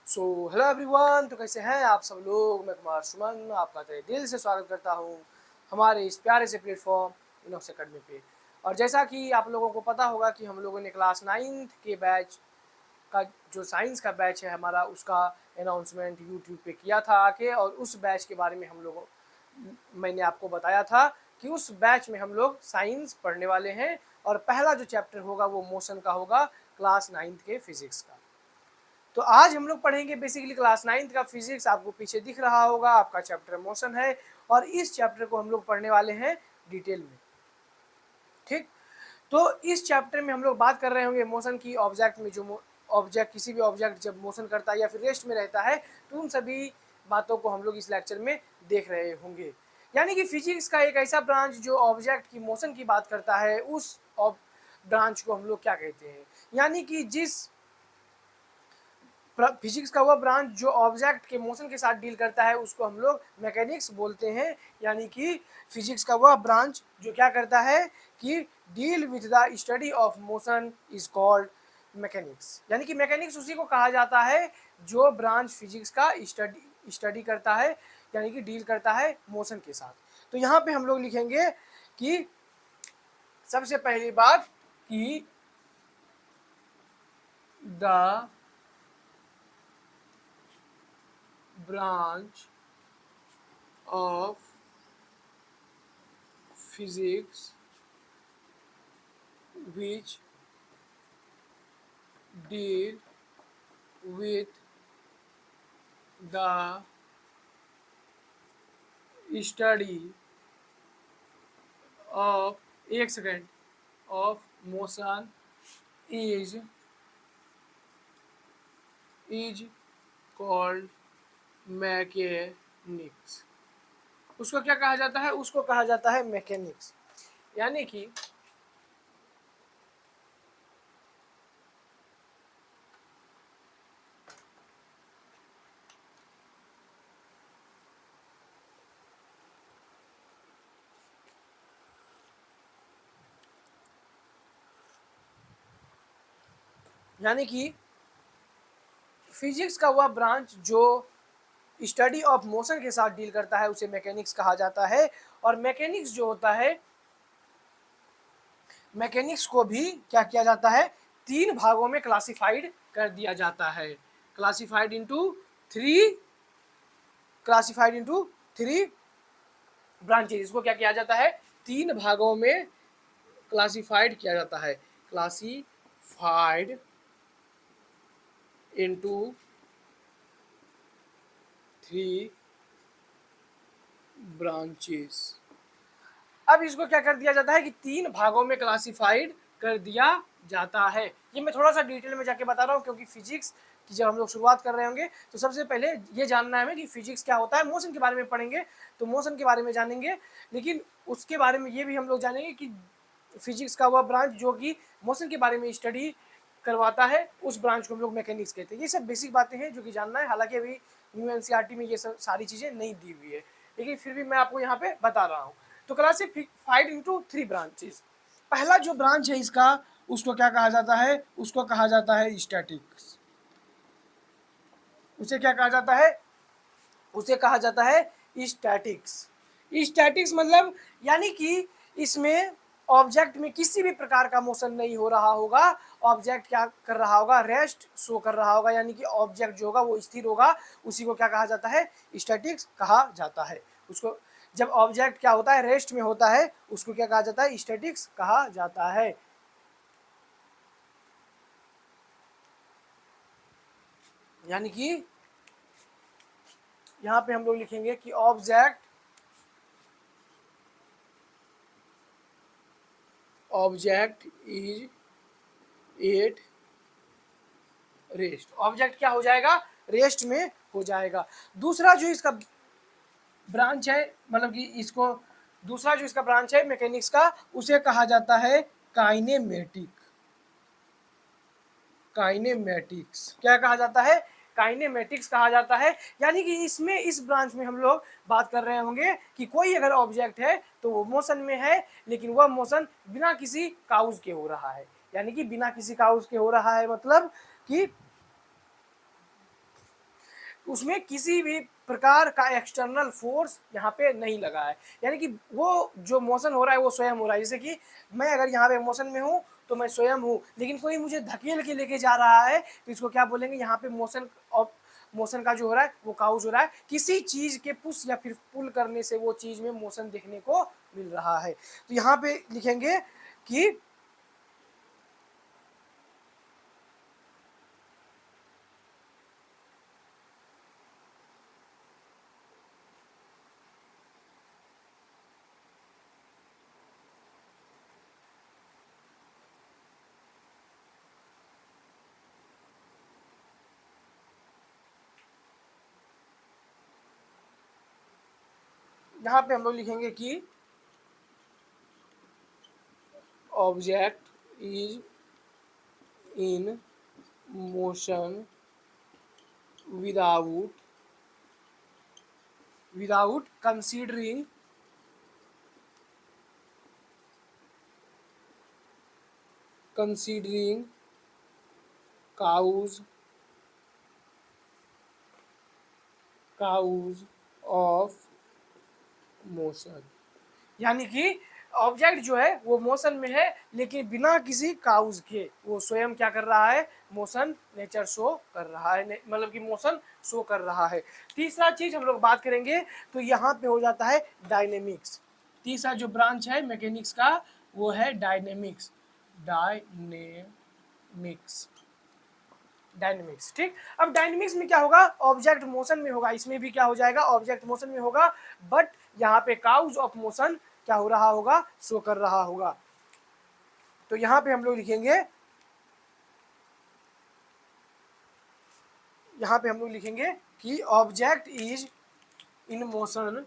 So hello everyone, तो कैसे हैं आप सब लोग। मैं कुमार सुमन आपका तहे दिल से स्वागत करता हूं हमारे इस प्यारे से प्लेटफॉर्म इनॉक्स अकेडमी पे। और जैसा कि आप लोगों को पता होगा कि हम लोगों ने क्लास 9th के बैच का जो साइंस का बैच है हमारा, उसका अनाउंसमेंट यूट्यूब पे किया था आके। और उस बैच के बारे में मैंने आपको बताया था कि उस बैच में हम लोग साइंस पढ़ने वाले हैं और पहला जो चैप्टर होगा वो मोशन का होगा, क्लास 9th के फिजिक्स का। तो आज हम लोग पढ़ेंगे बेसिकली क्लास 9th का फिजिक्स। आपको पीछे दिख रहा होगा, आपका चैप्टर मोशन है और इस चैप्टर को हम लोग पढ़ने वाले हैं डिटेल में। ठीक, तो इस चैप्टर में हम लोग बात कर रहे होंगे मोशन की। ऑब्जेक्ट में जो ऑब्जेक्ट, किसी भी ऑब्जेक्ट जब मोशन करता है या फिर रेस्ट में रहता है, तो उन सभी बातों को हम लोग इस लेक्चर में देख रहे होंगे। यानी कि फिजिक्स का एक ऐसा ब्रांच जो ऑब्जेक्ट की मोशन की बात करता है, उस ब्रांच को हम लोग क्या कहते हैं। यानी कि जिस फिजिक्स का वह ब्रांच जो ऑब्जेक्ट के मोशन के साथ डील करता है उसको हम लोग मैकेनिक्स बोलते हैं। यानी कि फिजिक्स का वह ब्रांच जो क्या करता है कि deal with the study of motion is called mechanics. यानी कि मैकेनिक्स उसी को कहा जाता है जो ब्रांच फिजिक्स का स्टडी करता है, यानी कि डील करता है मोशन के साथ। तो यहाँ पे हम लोग लिखेंगे कि सबसे पहली बात कि the branch of physics which deal with the study of एक second of motion is called mechanics. उसको क्या कहा जाता है? उसको कहा जाता है मैकेनिक्स। यानी कि फिजिक्स का वह ब्रांच जो स्टडी ऑफ मोशन के साथ डील करता है उसे मैकेनिक्स कहा जाता है। और मैकेनिक्स जो होता है, मैकेनिक्स को भी क्या किया जाता है, तीन भागों में क्लासिफाइड कर दिया जाता है। Classified into three branches. इसको क्या किया जाता है, तीन भागों में क्लासिफाइड किया जाता है। Classified into three branches. अब इसको क्या कर दिया जाता है कि तीन भागों में क्लासिफाइड कर दिया जाता है। ये मैं थोड़ा सा डिटेल में जाके बता रहा हूँ क्योंकि फिजिक्स की जब हम लोग शुरुआत कर रहे होंगे तो सबसे पहले ये जानना है हमें कि फिजिक्स क्या होता है। मोशन के बारे में पढ़ेंगे तो मोशन के बारे में जानेंगे, लेकिन उसके बारे में ये भी हम लोग जानेंगे कि फिजिक्स का वह ब्रांच जो कि मोशन के बारे में स्टडी करवाता है, उस ब्रांच को हम लोग मैकेनिक्स कहते हैं। ये सब बेसिक बातें हैं जो कि जानना है। हालांकि अभी न्यू एनसीईआरटी में ये सब सारी चीज़ें नहीं दी हुई है, लेकिन फिर भी मैं आपको यहाँ पे बता रहा हूँ। तो क्लासिफाइड इनटू थ्री ब्रांचेस। पहला जो ब्रांच है इसका, उसको क्या कहा जाता है, उसको कहा जाता है स्टैटिक्स। उसे क्या कहा जाता है, उसे कहा जाता है स्टैटिक्स। स्टैटिक्स मतलब यानी कि इसमें ऑब्जेक्ट में किसी भी प्रकार का मोशन नहीं हो रहा होगा। ऑब्जेक्ट क्या कर रहा होगा, रेस्ट शो कर रहा होगा। यानी कि ऑब्जेक्ट जो होगा वो स्थिर होगा, उसी को क्या कहा जाता है, स्टैटिक्स कहा जाता है। उसको जब ऑब्जेक्ट क्या होता है, रेस्ट में होता है, उसको क्या कहा जाता है, स्टैटिक्स कहा जाता है। यानी कि यहां पे हम लोग लिखेंगे कि object is at rest. Object क्या हो जाएगा, रेस्ट में हो जाएगा। दूसरा जो इसका ब्रांच है, मतलब कि इसको दूसरा जो इसका ब्रांच है मैकेनिक्स का, उसे कहा जाता है काइनेमेटिक्स। क्या कहा जाता है, काइनेमेटिक्स कहा जाता है। यानी कि इसमें, इस ब्रांच में हम लोग बात कर रहे होंगे कि कोई अगर ऑब्जेक्ट है तो वो मोशन में है, लेकिन वह मोशन बिना किसी काउज के हो रहा है। यानी कि बिना किसी काउज के हो रहा है, मतलब कि उसमें किसी भी प्रकार का एक्सटर्नल फोर्स यहाँ पे नहीं लगा है, यानी कि वो जो मोशन हो रहा है वो स्वयं हो रहा है। जैसे कि मैं अगर यहाँ पे मोशन में हूँ तो मैं स्वयं हूँ, लेकिन कोई मुझे धकेल के लेके जा रहा है तो इसको क्या बोलेंगे, यहाँ पे मोशन ऑफ मोशन का जो हो रहा है वो काउज हो रहा है। किसी चीज के पुश या फिर पुल करने से वो चीज में मोशन देखने को मिल रहा है। तो यहाँ पे लिखेंगे कि यहाँ पे हम लोग लिखेंगे कि object is in motion without considering cause of motion, यानी कि ऑब्जेक्ट जो है वो मोशन में है लेकिन बिना किसी काउज के वो स्वयं क्या कर रहा है, मोशन नेचर शो कर रहा है, मतलब कि मोशन शो कर रहा है। तीसरा चीज हम लोग बात करेंगे तो यहाँ पे हो जाता है डायनेमिक्स। तीसरा जो ब्रांच है मैकेनिक्स का वो है डायनेमिक्स। डायनेमिक्स ठीक। अब डायनेमिक्स में क्या होगा, ऑब्जेक्ट मोशन में होगा, इसमें भी क्या हो जाएगा, ऑब्जेक्ट मोशन में होगा, बट यहाँ पे काउज ऑफ मोशन क्या हो रहा होगा, शो कर रहा होगा। तो यहाँ पे हम लोग लिखेंगे, यहाँ पे हम लोग लिखेंगे कि object is in motion,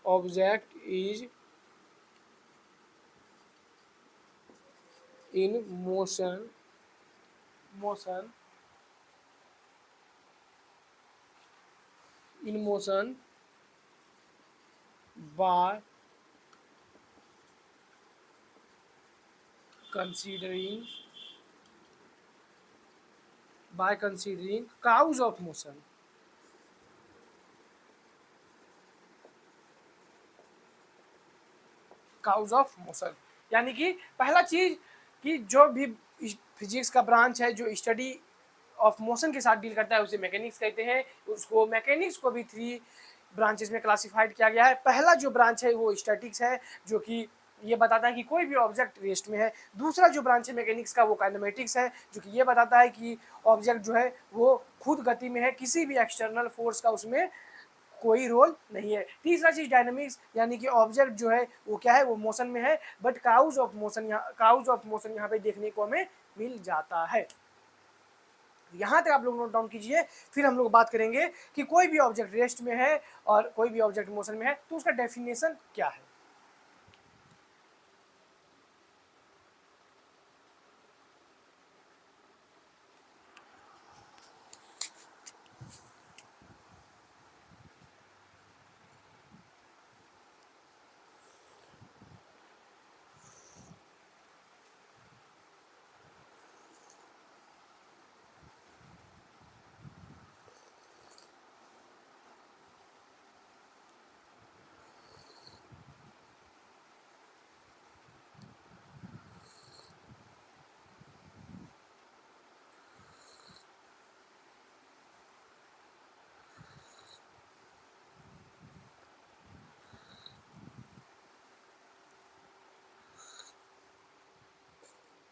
object is in motion by considering cause of motion। Cause of motion, यानी कि पहला चीज कि जो भी फिजिक्स का ब्रांच है जो स्टडी ऑफ मोशन के साथ डील करता है उसे मैकेनिक्स कहते हैं। उसको मैकेनिक्स को भी 3 ब्रांचेस में क्लासिफाइड किया गया है। पहला जो ब्रांच है वो स्टैटिक्स है, जो कि ये बताता है कि कोई भी ऑब्जेक्ट रेस्ट में है। दूसरा जो ब्रांच है मैकेनिक्स का वो काइनेमेटिक्स है, जो कि ये बताता है कि ऑब्जेक्ट जो है वो खुद गति में है, किसी भी एक्सटर्नल फोर्स का उसमें कोई रोल नहीं है। तीसरा चीज डायनामिक्स, यानी कि ऑब्जेक्ट जो है वो क्या है, वो मोशन में है, बट काउज ऑफ मोशन यहाँ पे देखने को हमें मिल जाता है। यहाँ तक आप लोग नोट डाउन कीजिए, फिर हम लोग बात करेंगे कि कोई भी ऑब्जेक्ट रेस्ट में है और कोई भी ऑब्जेक्ट मोशन में है तो उसका डेफिनेशन क्या है।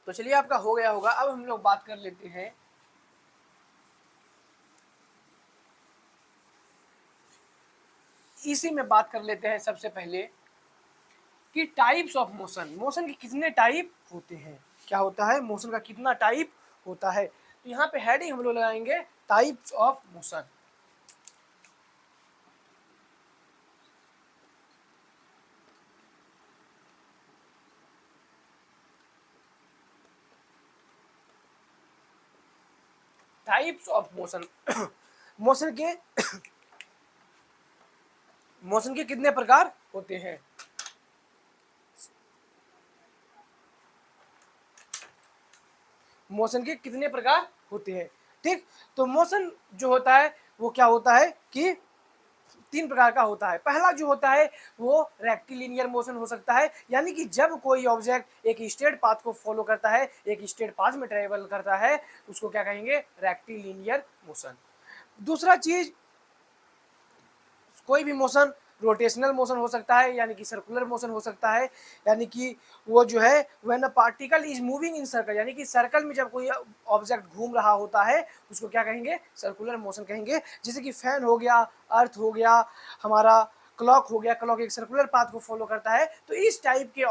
तो चलिए आपका हो गया होगा। अब हम लोग बात कर लेते हैं इसी में बात कर लेते हैं सबसे पहले कि टाइप्स ऑफ मोशन के कितने टाइप होते हैं, क्या होता है, मोशन का कितना टाइप होता है। तो यहाँ पे हेडिंग हम लोग लगाएंगे types of motion. Types of motion motion के मोशन के कितने प्रकार होते हैं। मोशन के कितने प्रकार होते हैं। ठीक, तो मोशन जो होता है वो क्या होता है कि 3 प्रकार का होता है। पहला जो होता है वो रेक्टिलिनियर मोशन हो सकता है, यानी कि जब कोई ऑब्जेक्ट एक स्ट्रेट पाथ को फॉलो करता है, एक स्ट्रेट पाथ में ट्रेवल करता है, उसको क्या कहेंगे, रेक्टिलिनियर मोशन। दूसरा चीज, कोई भी मोशन रोटेशनल मोशन हो सकता है, यानी कि सर्कुलर मोशन हो सकता है, यानी कि वो जो है when a particle is moving in circle, यानी कि सर्कल में जब कोई ऑब्जेक्ट घूम रहा होता है उसको क्या कहेंगे, सर्कुलर मोशन कहेंगे। जैसे कि फैन हो गया, अर्थ हो गया, हमारा क्लॉक हो गया, क्लॉक एक सर्कुलर पाथ को फॉलो करता है। तो इस टाइप के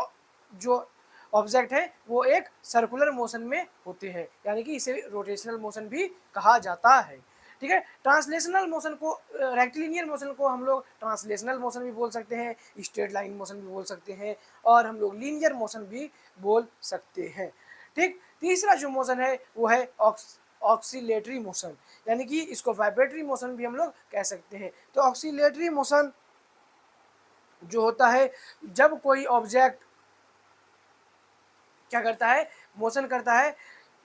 जो ऑब्जेक्ट है वो एक सर्कुलर मोशन में होते हैं, यानी कि इसे रोटेशनल मोशन भी कहा जाता है। ठीक है, ट्रांसलेशनल मोशन को, रेक्टिलिनियर मोशन को हम लोग ट्रांसलेशनल मोशन भी बोल सकते हैं, स्ट्रेट लाइन मोशन भी बोल सकते हैं, और हम लोग लीनियर मोशन भी बोल सकते हैं। ठीक, तीसरा जो मोशन है वो है ऑक्सीलेटरी मोशन, यानी कि इसको वाइब्रेटरी मोशन भी हम लोग कह सकते हैं। तो ऑक्सीलेटरी मोशन जो होता है, जब कोई ऑब्जेक्ट क्या करता है, मोशन करता है,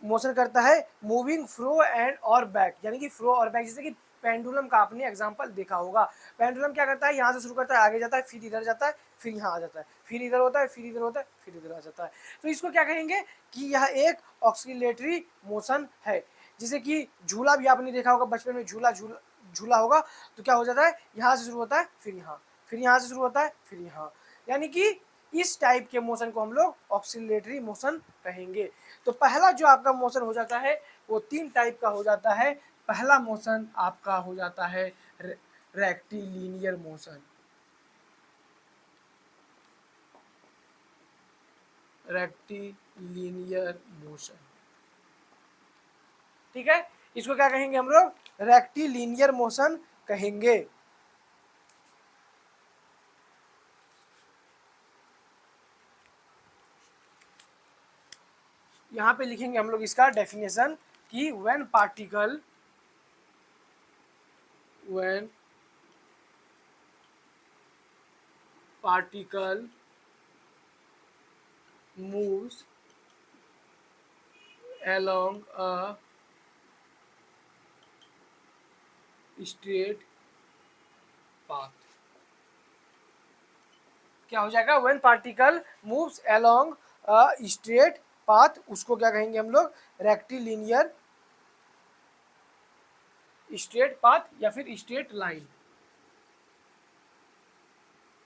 मोशन करता है मूविंग फ्रो एंड और बैक, यानी कि फ्रो और बैक। जैसे कि पेंडुलम का आपने एग्जांपल देखा होगा, पेंडुलम क्या करता है, यहाँ से शुरू करता है, आगे जाता है, फिर इधर जाता है, फिर यहाँ आ जाता है, फिर इधर होता है, फिर इधर होता है, फिर इधर आ जाता है। तो इसको क्या कहेंगे कि यह एक ऑक्सीलेटरी मोशन है। जैसे कि झूला भी आपने देखा होगा, बचपन में झूला झूला झूला होगा, तो क्या हो जाता है, यहाँ से शुरू होता है, फिर यहाँ से शुरू होता है, फिर यहाँ, यानी कि इस टाइप के मोशन को हम लोग ऑक्सीलेटरी मोशन कहेंगे। तो पहला जो आपका मोशन हो जाता है वो 3 टाइप का हो जाता है। पहला मोशन आपका हो जाता है रेक्टिलिनियर मोशन, रेक्टिलिनियर मोशन। ठीक है, इसको क्या कहेंगे हम लोग, रेक्टिलिनियर मोशन कहेंगे। यहाँ पे लिखेंगे हम लोग इसका डेफिनेशन कि when particle moves along a straight path, क्या हो जाएगा, when particle moves along a straight path, उसको क्या कहेंगे हम लोग, रेक्टिलिनियर स्ट्रेट पाथ या फिर स्ट्रेट लाइन,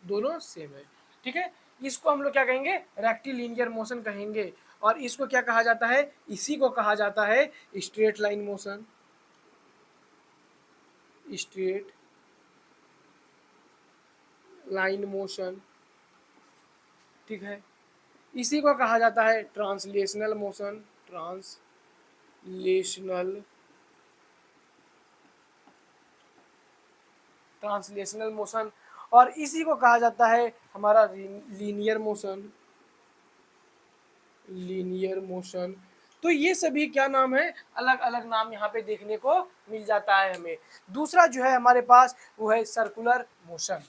दोनों सेम है। ठीक है, इसको हम लोग क्या कहेंगे, रेक्टिलिनियर मोशन कहेंगे। और इसको क्या कहा जाता है, इसी को कहा जाता है straight line motion, straight line motion. ठीक है, इसी को कहा जाता है ट्रांसलेशनल मोशन, ट्रांसलेशनल मोशन। और इसी को कहा जाता है हमारा लीनियर मोशन। तो ये सभी क्या नाम है, अलग अलग नाम यहाँ पे देखने को मिल जाता है हमें। दूसरा जो है हमारे पास वो है सर्कुलर मोशन।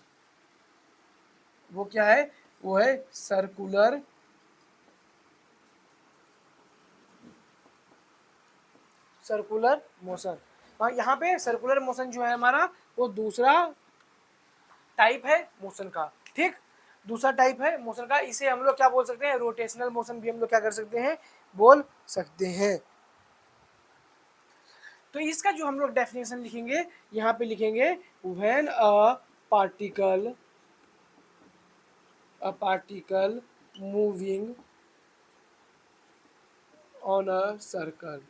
वो क्या है, वो है सर्कुलर मोशन। और यहाँ पे सर्कुलर मोशन जो है हमारा वो दूसरा टाइप है मोशन का। ठीक, दूसरा टाइप है मोशन का, इसे हम लोग क्या बोल सकते हैं, रोटेशनल मोशन भी हम लोग क्या कर सकते हैं, बोल सकते हैं। तो इसका जो हम लोग डेफिनेशन लिखेंगे, यहाँ पे लिखेंगे when a particle moving on a circle.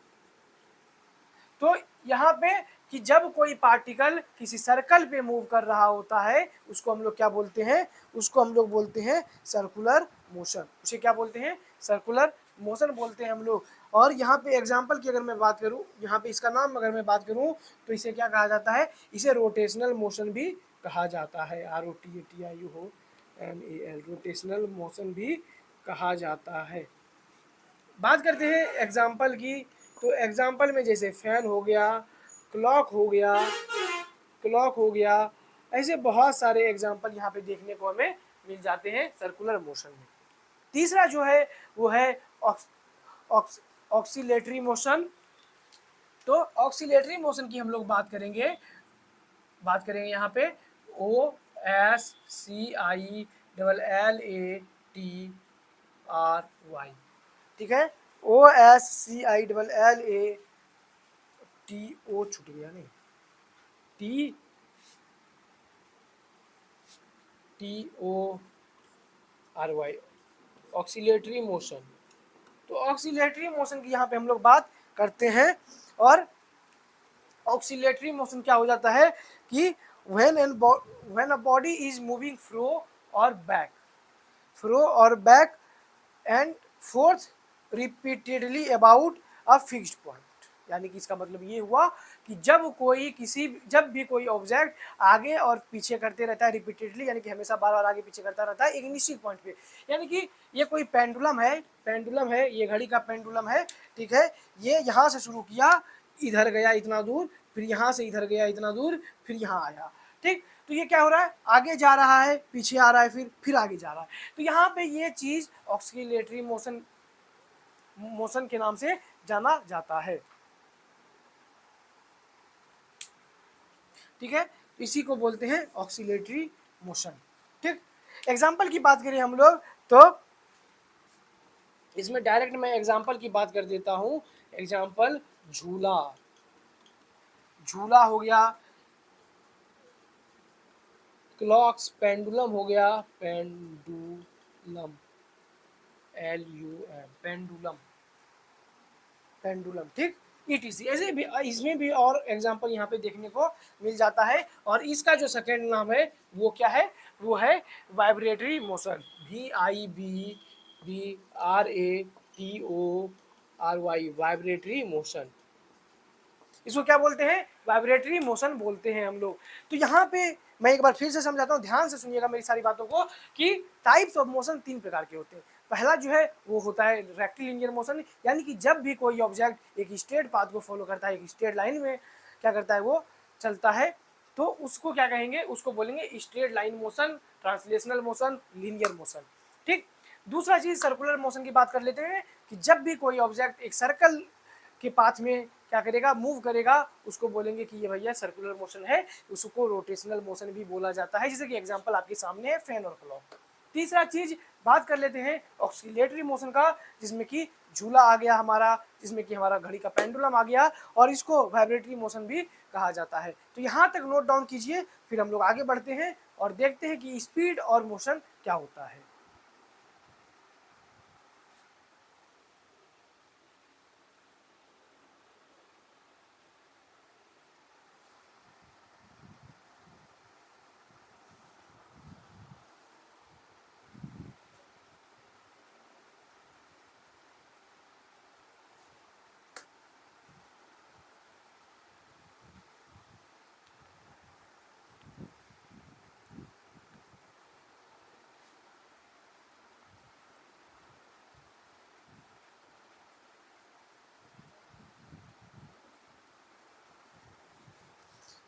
तो यहाँ पे कि जब कोई पार्टिकल किसी सर्कल पे मूव कर रहा होता है उसको हम लोग क्या बोलते हैं, उसको हम लोग बोलते हैं सर्कुलर मोशन। उसे क्या बोलते हैं, सर्कुलर मोशन बोलते हैं हम लोग। और यहाँ पे एग्जांपल की अगर मैं बात करूँ, यहाँ पे इसका नाम अगर मैं बात करूँ तो इसे क्या कहा जाता है, इसे रोटेशनल मोशन भी कहा जाता है, ROTATIONAL, रोटेशनल मोशन भी कहा जाता है। बात करते हैं एग्जाम्पल की, तो एग्जाम्पल में जैसे फैन हो गया, क्लॉक हो गया, ऐसे बहुत सारे एग्जाम्पल यहाँ पे देखने को हमें मिल जाते हैं सर्कुलर मोशन में। तीसरा जो है वो है ऑक्सीलेटरी मोशन। तो ऑक्सीलेटरी मोशन की हम लोग बात करेंगे यहाँ पे OSCILLATRY, ठीक है, OSCILLATO छूट गया नहीं, TORY, ऑक्सीलेटरी मोशन। तो ऑक्सीलेटरी मोशन की यहाँ पे हम लोग बात करते हैं। और ऑक्सीलेटरी मोशन क्या हो जाता है कि when a body is moving fro और back and forth repeatedly about a fixed point, यानी कि इसका मतलब ये हुआ कि जब भी कोई ऑब्जेक्ट आगे और पीछे करते रहता है रिपीटेडली, यानी कि हमेशा बार बार आगे पीछे करता रहता है एक निश्चित पॉइंट पे, यानी कि ये कोई पेंडुलम है, ये घड़ी का पेंडुलम है, ठीक है, ये यहाँ से शुरू किया, इधर गया इतना दूर, फिर यहाँ से इधर गया इतना दूर, फिर यहाँ आया, ठीक। तो ये क्या हो रहा है, आगे जा रहा है, पीछे आ रहा है, फिर आगे जा रहा है। तो यहाँ पे ये चीज ऑक्सीलेटरी मोशन के नाम से जाना जाता है, ठीक है, इसी को बोलते हैं ऑक्सीलेटरी मोशन, ठीक। एग्जाम्पल की बात करें हम लोग तो इसमें डायरेक्ट मैं एग्जाम्पल की बात कर देता हूं। एग्जाम्पल झूला हो गया, क्लॉक्स, पेंडुलम हो गया, पेंडुलम, पेंडुलम, ठीक, ETC। ऐसे भी इसमें भी और एग्जांपल यहाँ पे देखने को मिल जाता है। और इसका जो सेकेंड नाम है वो क्या है, वो है vibratory motion, VIBRATORY, vibratory motion. इसको क्या बोलते हैं, वाइब्रेटरी मोशन बोलते हैं हम लोग। तो यहाँ पे मैं एक बार फिर से समझाता हूँ, ध्यान से सुनिएगा मेरी सारी बातों को, कि टाइप्स ऑफ मोशन 3 प्रकार के होते हैं। पहला जो है वो होता है रेक्टिलिनियर मोशन, यानी कि जब भी कोई ऑब्जेक्ट एक स्ट्रेट पाथ को फॉलो करता है, एक स्ट्रेट लाइन में क्या करता है वो चलता है, तो उसको क्या कहेंगे, उसको बोलेंगे straight line motion, translational motion, linear motion, ठीक। दूसरा चीज सर्कुलर मोशन की बात कर लेते हैं, कि जब भी कोई ऑब्जेक्ट एक सर्कल के पाथ में क्या करेगा, मूव करेगा, उसको बोलेंगे कि ये भैया सर्कुलर मोशन है, उसको रोटेशनल मोशन भी बोला जाता है, जैसे कि एग्जांपल आपके सामने है फैन और क्लॉक। तीसरा चीज बात कर लेते हैं ऑक्सीलेटरी मोशन का, जिसमें कि झूला आ गया हमारा, जिसमें कि हमारा घड़ी का पेंडुलम आ गया, और इसको वाइब्रेटरी मोशन भी कहा जाता है। तो यहाँ तक नोट डाउन कीजिए, फिर हम लोग आगे बढ़ते हैं और देखते हैं कि स्पीड और मोशन क्या होता है।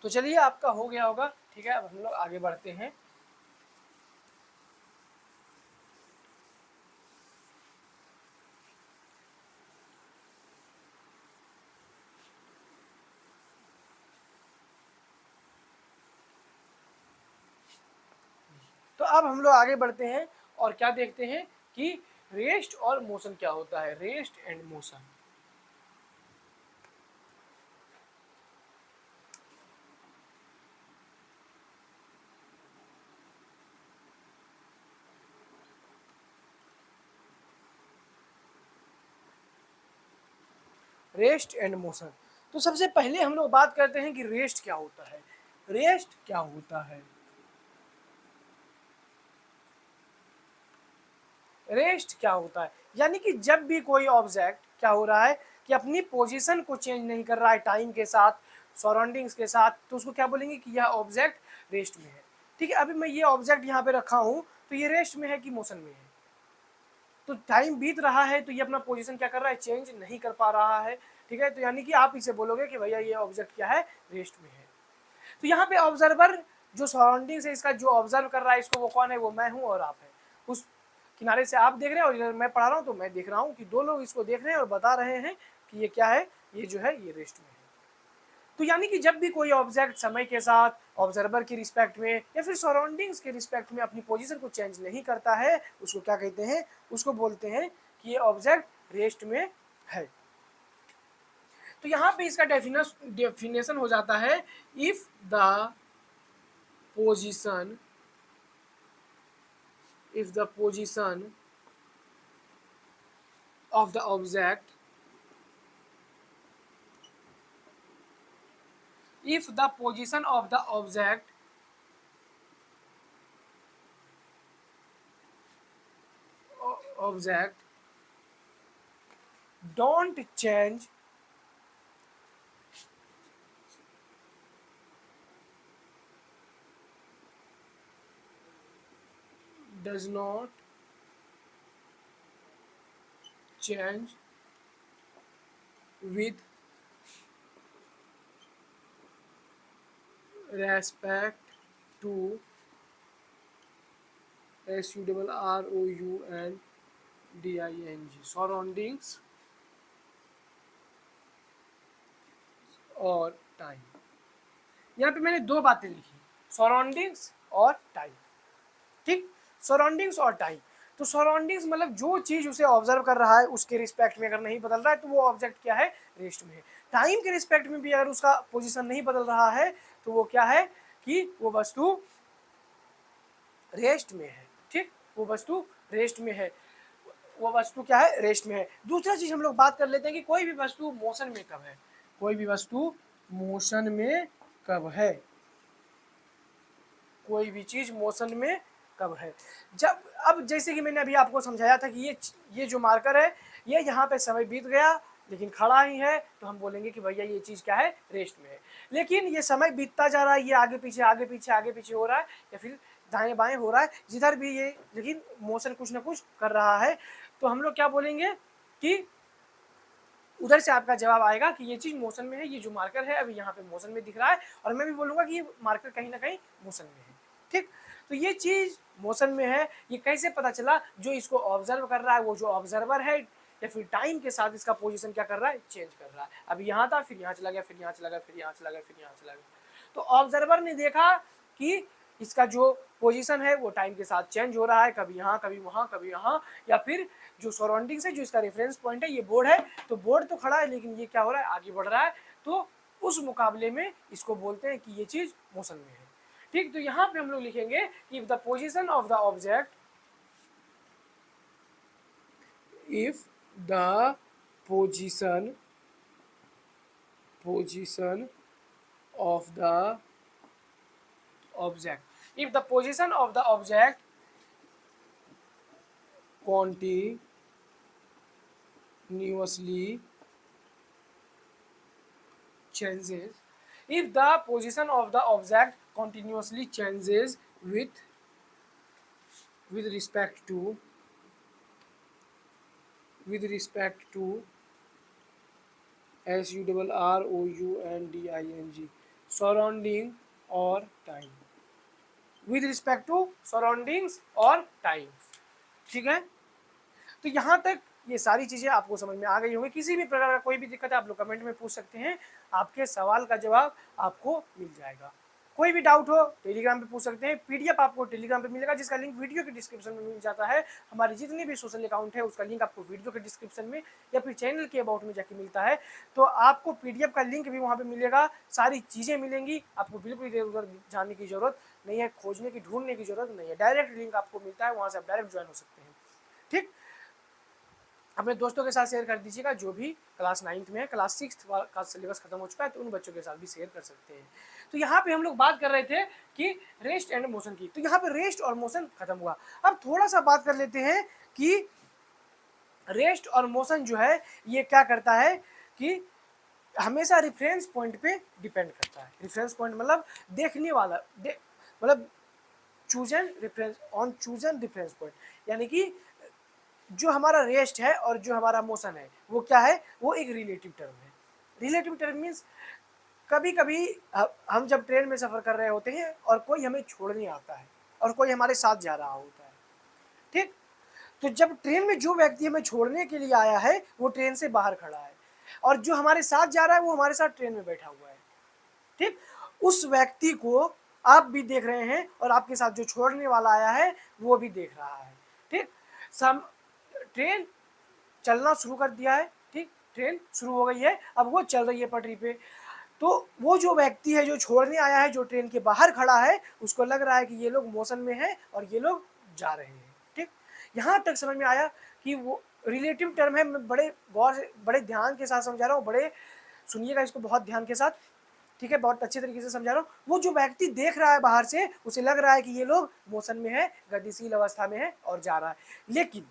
तो चलिए, आपका हो गया होगा, ठीक है, अब हम लोग आगे बढ़ते हैं। तो अब हम लोग आगे बढ़ते हैं और क्या देखते हैं कि रेस्ट और मोशन क्या होता है, rest and motion. Rest and motion. तो सबसे पहले हम लोग बात करते हैं कि रेस्ट क्या होता है। रेस्ट क्या होता है, रेस्ट क्या होता है, यानी कि जब भी कोई ऑब्जेक्ट क्या हो रहा है कि अपनी पोजीशन को चेंज नहीं कर रहा है टाइम के साथ, सराउंडिंग्स के साथ, तो उसको क्या बोलेंगे कि यह ऑब्जेक्ट रेस्ट में है, ठीक है। अभी मैं ये ऑब्जेक्ट यहाँ पे रखा हूँ, तो ये रेस्ट में है कि मोशन में है, तो टाइम बीत रहा है तो ये अपना पोजीशन क्या कर रहा है, चेंज नहीं कर पा रहा है, ठीक है। तो यानी कि आप इसे बोलोगे कि भैया ये ऑब्जेक्ट क्या है, रेस्ट में है। तो यहाँ पे ऑब्जर्वर जो सराउंडिंग से इसका जो ऑब्जर्व कर रहा है इसको, वो कौन है, वो मैं हूँ और आप है। उस किनारे से आप देख रहे हैं और इधर मैं पढ़ा रहा हूँ, तो मैं देख रहा हूँ कि दो लोग इसको देख रहे हैं और बता रहे हैं कि ये क्या है, ये जो है ये रेस्ट में है। तो यानी कि जब भी कोई ऑब्जेक्ट समय के साथ ऑब्जर्वर की रिस्पेक्ट में या फिर सराउंडिंग्स के रिस्पेक्ट में अपनी पोजीशन को चेंज नहीं करता है, उसको क्या कहते हैं, उसको बोलते हैं कि ये ऑब्जेक्ट रेस्ट में है। तो यहाँ पे इसका डेफिनेशन हो जाता है, if the position of the object if the position of the object don't change does not change with respect to SURROUNDING surroundings और टाइम। यहाँ पे मैंने दो बातें लिखी, सराउंडिंग्स और टाइम। ठीक, सराउंडिंग्स और टाइम। तो सराउंडिंग्स मतलब जो चीज उसे ऑब्जर्व कर रहा है उसके रिस्पेक्ट में अगर नहीं बदल रहा है तो वो ऑब्जेक्ट क्या है, रेस्ट में है। टाइम के रिस्पेक्ट में भी अगर उसका पोजीशन नहीं बदल रहा है तो वो क्या है कि वो वस्तु रेस्ट में है। ठीक, वो वस्तु रेस्ट में है, वो वस्तु क्या है, रेस्ट में है। दूसरा चीज हम लोग बात कर लेते हैं कि कोई भी वस्तु मोशन में कब है, कोई भी वस्तु मोशन में कब है, कोई भी चीज मोशन में कब है। जब अब जैसे कि मैंने अभी आपको समझाया था कि ये जो मार्कर है ये यहाँ पे समय बीत गया लेकिन खड़ा ही है, तो हम बोलेंगे कि भैया ये चीज क्या है, रेस्ट में है। लेकिन ये समय बीतता जा रहा है, ये आगे पीछे आगे पीछे आगे पीछे हो रहा है या फिर दाएं बाएं हो रहा है, जिधर भी ये लेकिन मोशन कुछ ना कुछ कर रहा है, तो हम लोग क्या बोलेंगे कि उधर से आपका जवाब आएगा कि ये चीज मोशन में है। ये जो मार्कर है अभी यहाँ पे मोशन में दिख रहा है और मैं भी बोलूंगा कि ये मार्कर कहीं ना कहीं मोशन में है। ठीक, तो ये चीज मोशन में है, ये कैसे पता चला, जो इसको ऑब्जर्व कर रहा है वो जो ऑब्जर्वर है या फिर टाइम के साथ इसका पोजीशन क्या कर रहा है, चेंज कर रहा है। अभी यहाँ था, फिर यहाँ चला गया, फिर यहाँ चला गया, फिर यहाँ चला गया, फिर यहाँ चला गया। तो ऑब्जर्वर ने देखा कि इसका जो पोजीशन है वो टाइम के साथ चेंज हो रहा है, कभी यहाँ कभी वहाँ कभी यहाँ, या फिर जो सराउंडिंग्स है, जो इसका रेफरेंस पॉइंट है, ये बोर्ड है, तो बोर्ड तो खड़ा है लेकिन ये क्या हो रहा है, आगे बढ़ रहा है, तो उस मुकाबले में इसको बोलते हैं कि ये चीज मोशन में है। ठीक, तो यहाँ पे हम लोग लिखेंगे if the position of the object, if the position of the object, if the position of the object continuously changes, if the position of the object continuously changes with respect to SURROUNDING surrounding और time, with respect to surroundings और time। ठीक है, तो यहाँ तक ये सारी चीजें आपको समझ में आ गई होंगी। किसी भी प्रकार का कोई भी दिक्कत है आप लोग कमेंट में पूछ सकते हैं, आपके सवाल का जवाब आपको मिल जाएगा। कोई भी डाउट हो टेलीग्राम पे पूछ सकते हैं, पीडीएफ आपको टेलीग्राम पे मिलेगा जिसका लिंक वीडियो के डिस्क्रिप्शन में मिल जाता है। हमारी जितनी भी सोशल अकाउंट है उसका लिंक आपको वीडियो के डिस्क्रिप्शन में या फिर चैनल के अबाउट में जाके मिलता है, तो आपको पीडीएफ का लिंक भी वहाँ पे मिलेगा, सारी चीज़ें मिलेंगी, आपको बिल्कुल इधर उधर जाने की जरूरत नहीं है, खोजने की ढूंढने की जरूरत नहीं है, डायरेक्ट लिंक आपको मिलता है, वहाँ से आप डायरेक्ट ज्वाइन हो सकते हैं। ठीक, अपने दोस्तों के साथ शेयर कर दीजिएगा जो भी क्लास 9th में है, क्लास 6th का सिलेबस खत्म हो चुका है तो उन बच्चों के साथ भी शेयर कर सकते हैं। तो यहाँ पे हम लोग बात कर रहे थे कि रेस्ट एंड मोशन की, तो यहाँ पे रेस्ट और मोशन खत्म हुआ। अब थोड़ा सा बात कर लेते हैं कि रेस्ट और मोशन जो है ये क्या करता है कि हमेशा रेफरेंस पॉइंट पे डिपेंड करता है। रेफरेंस पॉइंट मतलब देखने वाला मतलब चूजन रेफरेंस पॉइंट, यानी कि जो हमारा रेस्ट है और जो हमारा मोशन है वो क्या है, वो एक रिलेटिव टर्म है। रिलेटिव टर्म मीन्स कभी कभी हम जब ट्रेन में सफ़र कर रहे होते हैं और कोई हमें छोड़ने आता है और कोई हमारे साथ जा रहा होता है। ठीक, तो जब ट्रेन में जो व्यक्ति हमें छोड़ने के लिए आया है वो ट्रेन से बाहर खड़ा है और जो हमारे साथ जा रहा है वो हमारे साथ ट्रेन में बैठा हुआ है। ठीक, उस व्यक्ति को आप भी देख रहे हैं और आपके साथ जो छोड़ने वाला आया है वो भी देख रहा है। ठीक, सम ट्रेन चलना शुरू कर दिया है। ठीक, ट्रेन शुरू हो गई है, अब वो चल रही है पटरी पे। तो वो जो व्यक्ति है जो छोड़ने आया है, जो ट्रेन के बाहर खड़ा है, उसको लग रहा है कि ये लोग मोशन में है और ये लोग जा रहे हैं। ठीक, यहाँ तक समझ में आया कि वो रिलेटिव टर्म है। मैं बड़े गौर से, बड़े ध्यान के साथ समझा रहा हूँ, बड़े सुनिएगा इसको बहुत ध्यान के साथ। ठीक है, बहुत अच्छे तरीके से समझा रहा हूँ। वो जो व्यक्ति देख रहा है बाहर से, उसे लग रहा है कि ये लोग मोशन में है, गतिशील अवस्था में है और जा रहा है। लेकिन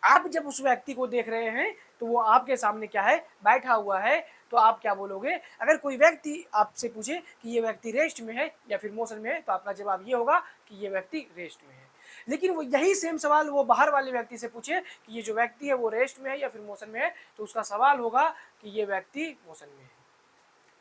आप जब उस व्यक्ति को देख रहे हैं तो वो आपके सामने क्या है, बैठा हुआ है। तो आप क्या बोलोगे? अगर कोई व्यक्ति आपसे पूछे कि ये व्यक्ति रेस्ट में है या फिर मोशन में है, तो आपका जवाब ये होगा कि ये व्यक्ति रेस्ट में है। लेकिन वो यही सेम सवाल वो बाहर वाले व्यक्ति से पूछे कि ये जो व्यक्ति है वो रेस्ट में है या फिर मोशन में है, तो उसका सवाल होगा कि ये व्यक्ति मोशन में है।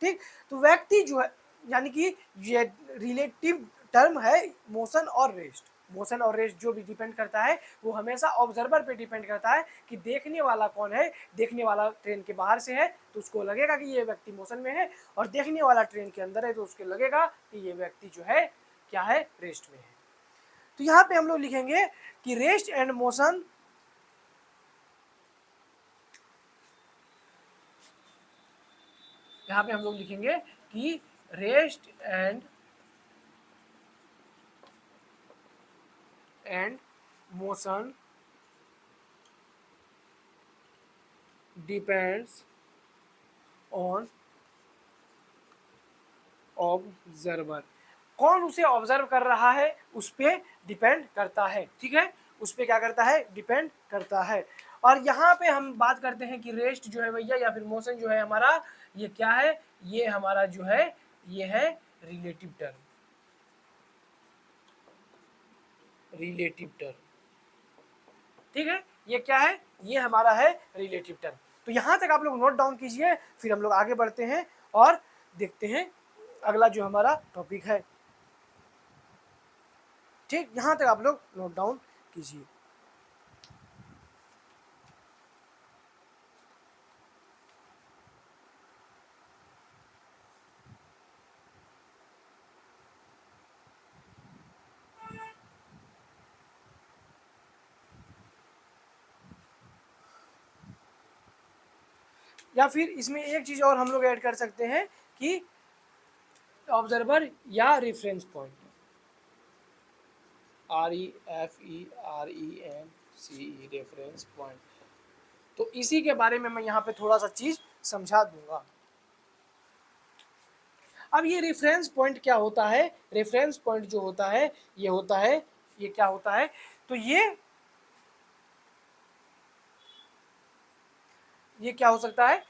ठीक, तो व्यक्ति जो है, यानी कि ये रिलेटिव टर्म है मोशन और रेस्ट। मोशन और रेस्ट जो भी डिपेंड करता है वो हमेशा ऑब्जर्वर पे डिपेंड करता है कि देखने वाला कौन है। देखने वाला ट्रेन के बाहर से है तो उसको लगेगा कि ये व्यक्ति मोशन में है, और देखने वाला ट्रेन के अंदर है तो उसको लगेगा कि ये व्यक्ति जो है क्या है, रेस्ट में है। तो यहाँ पे हम लोग लिखेंगे कि रेस्ट एंड मोशन, यहाँ पे हम लोग लिखेंगे कि rest and motion depends on observer. कौन उसे ऑब्जर्व कर रहा है उस पर डिपेंड करता है। ठीक है, उस पर क्या करता है, डिपेंड करता है। और यहाँ पे हम बात करते हैं कि रेस्ट जो है भैया या फिर मोशन जो है हमारा, ये क्या है, ये हमारा जो है ये है रिलेटिव टर्म। रिलेटिव टर्म, ठीक है, ये क्या है, ये हमारा है रिलेटिव टर्म। तो यहाँ तक आप लोग नोट डाउन कीजिए, फिर हम लोग आगे बढ़ते हैं और देखते हैं अगला जो हमारा टॉपिक है। ठीक, यहाँ तक आप लोग नोट डाउन कीजिए। या फिर इसमें एक चीज और हम लोग ऐड कर सकते हैं कि ऑब्जर्वर या reference point, REFERENCE, reference point. तो इसी के बारे में मैं यहाँ पे थोड़ा सा चीज समझा दूंगा। अब ये रेफरेंस पॉइंट क्या होता है? रेफरेंस पॉइंट जो होता है ये होता है, ये क्या होता है, तो ये क्या हो सकता है,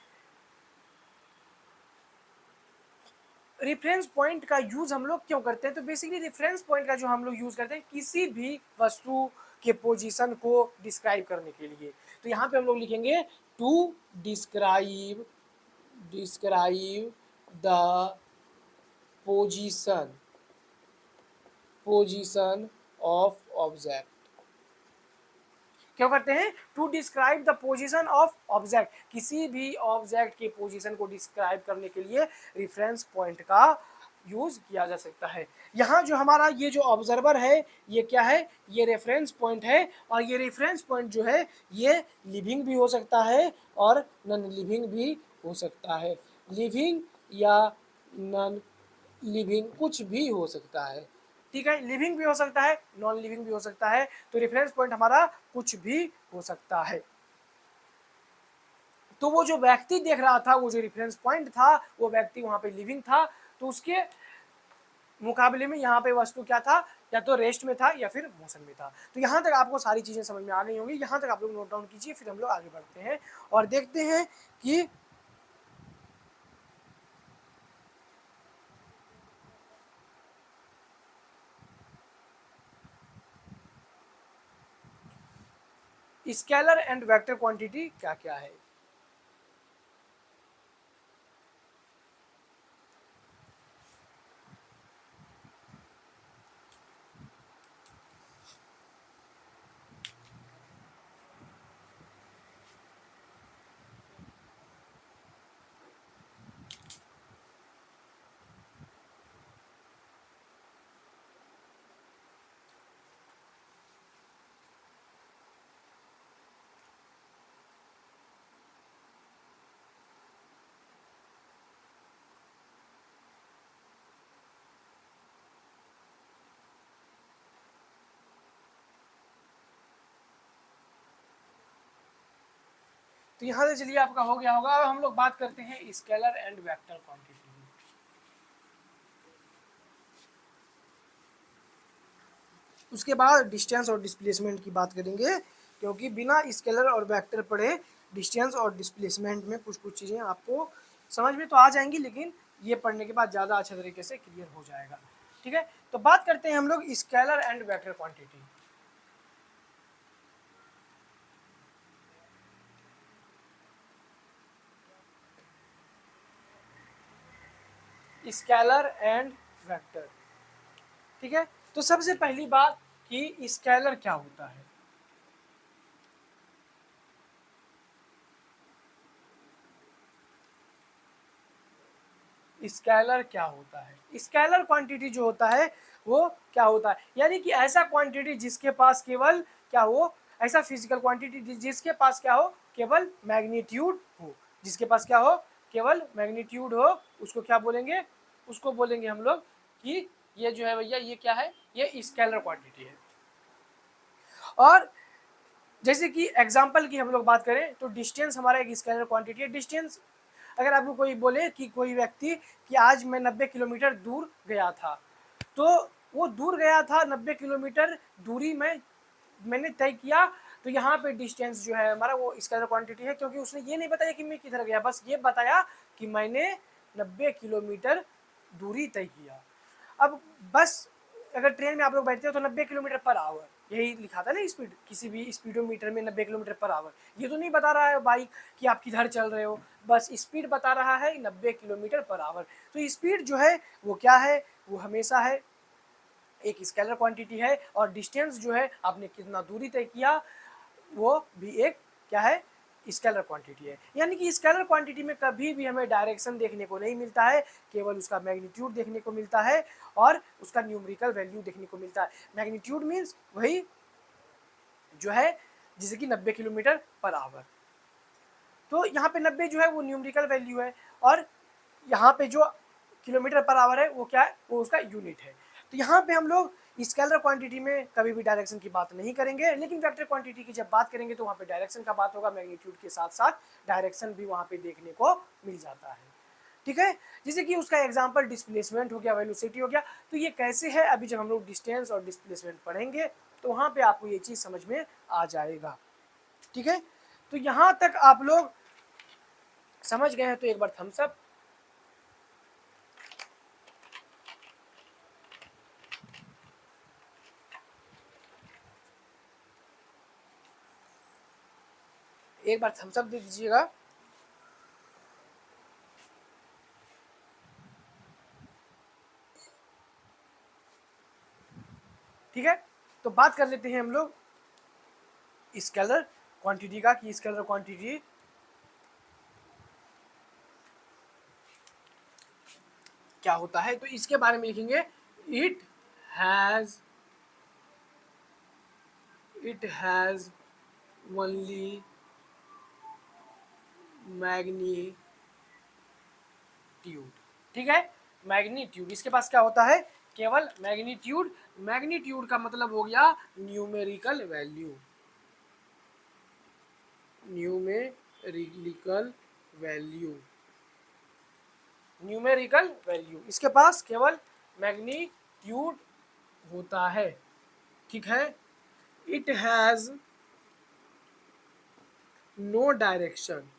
रेफरेंस पॉइंट का यूज हम लोग क्यों करते हैं? तो बेसिकली रेफरेंस पॉइंट का जो हम लोग यूज करते हैं किसी भी वस्तु के पोजीशन को डिस्क्राइब करने के लिए। तो यहाँ पे हम लोग लिखेंगे to describe the position of object. क्या करते हैं? To describe the position of object, किसी भी ऑब्जेक्ट के पोजीशन को डिस्क्राइब करने के लिए रेफरेंस पॉइंट का यूज किया जा सकता है। यहाँ जो हमारा ये जो ऑब्जर्वर है ये क्या है, ये रेफरेंस पॉइंट है। और ये रेफरेंस पॉइंट जो है ये लिविंग भी हो सकता है और नॉन लिविंग भी हो सकता है। लिविंग या नॉन लिविंग कुछ भी हो सकता है। ठीक है, लिविंग भी हो सकता है, नॉन लिविंग भी हो सकता है। तो रेफरेंस पॉइंट हमारा कुछ भी हो सकता है। तो वो जो व्यक्ति देख रहा था, वो जो रेफरेंस पॉइंट था, वो व्यक्ति वहां पे लिविंग था, तो उसके मुकाबले में यहाँ पे वस्तु क्या था, या तो रेस्ट में था या फिर मोशन में था। तो यहाँ तक आपको सारी चीजें समझ में आ गई होंगी। यहाँ तक आप लोग नोट डाउन कीजिए, फिर हम लोग आगे बढ़ते हैं और देखते हैं कि स्केलर एंड वेक्टर क्वांटिटी क्या क्या है। तो यहाँ से चलिए आपका हो गया होगा। अब हम लोग बात करते हैं स्केलर एंड वेक्टर क्वांटिटी की। उसके बाद डिस्टेंस और डिस्प्लेसमेंट की बात करेंगे, क्योंकि बिना स्केलर और वेक्टर पढ़े डिस्टेंस और डिस्प्लेसमेंट में कुछ कुछ चीज़ें आपको समझ में तो आ जाएंगी, लेकिन ये पढ़ने के बाद ज़्यादा अच्छे तरीके से क्लियर हो जाएगा। ठीक है, तो बात करते हैं हम लोग scalar and vector quantity. Scalar and vector. ठीक है, तो सबसे पहली बात कि स्केलर क्या होता है। स्केलर क्या होता है? स्केलर क्वांटिटी जो होता है वो क्या होता है, यानी कि ऐसा क्वांटिटी जिसके पास केवल क्या हो, ऐसा फिजिकल क्वांटिटी जिसके पास क्या हो, केवल मैग्नीट्यूड हो, जिसके पास क्या हो, केवल मैग्नीट्यूड हो, उसको क्या बोलेंगे, उसको बोलेंगे हम लोग कि ये जो है भैया ये क्या है, ये स्केलर क्वांटिटी है। और जैसे कि एग्जाम्पल की हम लोग बात करें तो डिस्टेंस हमारा एक स्केलर क्वांटिटी है। डिस्टेंस अगर आपको कोई बोले कि कोई व्यक्ति कि आज मैं 90 किलोमीटर दूर गया था, तो वो दूर गया था 90 किलोमीटर दूरी में मैंने तय किया, तो यहाँ पे डिस्टेंस जो है हमारा वो स्केलर क्वांटिटी है, क्योंकि उसने ये नहीं बताया कि मैं किधर गया, बस ये बताया कि मैंने 90 किलोमीटर दूरी तय किया। अब बस अगर ट्रेन में आप लोग बैठते हो तो 90 किलोमीटर पर आवर यही लिखा था ना स्पीड, किसी भी स्पीडोमीटर में 90 किलोमीटर पर आवर। ये तो नहीं बता रहा है बाइक कि आप किधर चल रहे हो, बस स्पीड बता रहा है 90 किलोमीटर पर आवर। तो स्पीड जो है वो क्या है, वो हमेशा है एक स्केलर क्वांटिटी है, और डिस्टेंस जो है आपने कितना दूरी तय किया वो भी एक क्या है, स्केलर क्वांटिटी है। यानी कि स्केलर क्वांटिटी में कभी भी हमें डायरेक्शन देखने को नहीं मिलता है, केवल उसका मैग्नीट्यूड देखने को मिलता है और उसका न्यूमेरिकल वैल्यू देखने को मिलता है। मैग्नीट्यूड मीन्स वही जो है जैसे कि 90 किलोमीटर पर आवर, तो यहाँ पे 90 जो है वो न्यूमेरिकल वैल्यू है, और यहाँ पे जो किलोमीटर पर आवर है वो क्या है, वो उसका यूनिट है। तो यहाँ पे हम लोग स्केलर क्वांटिटी में कभी भी डायरेक्शन की बात नहीं करेंगे, लेकिन वेक्टर क्वांटिटी की जब बात करेंगे तो वहाँ पे डायरेक्शन का बात होगा, मैग्नीट्यूड के साथ साथ डायरेक्शन भी वहाँ पे देखने को मिल जाता है। ठीक है, जैसे कि उसका एग्जांपल डिस्प्लेसमेंट हो गया, वेलोसिटी हो गया। तो ये कैसे है, अभी जब हम लोग डिस्टेंस और डिस्प्लेसमेंट पढ़ेंगे तो वहाँ पे आपको ये चीज़ समझ में आ जाएगा। ठीक है, तो यहाँ तक आप लोग समझ गए हैं तो एक बार थम्स अप। एक बार थम्स अप दे दीजिएगा। ठीक है, तो बात कर लेते हैं हम लोग स्केलर क्वांटिटी का कि स्केलर क्वांटिटी क्या होता है। तो इसके बारे में लिखेंगे इट हैज ओनली मैग्नीट्यूड। ठीक है, मैग्नीट्यूड, इसके पास क्या होता है, केवल मैग्नीट्यूड। मैग्नीट्यूड का मतलब हो गया numerical value, numerical value, numerical value, इसके पास केवल मैग्नीट्यूड होता है। ठीक है, इट हैज नो डायरेक्शन,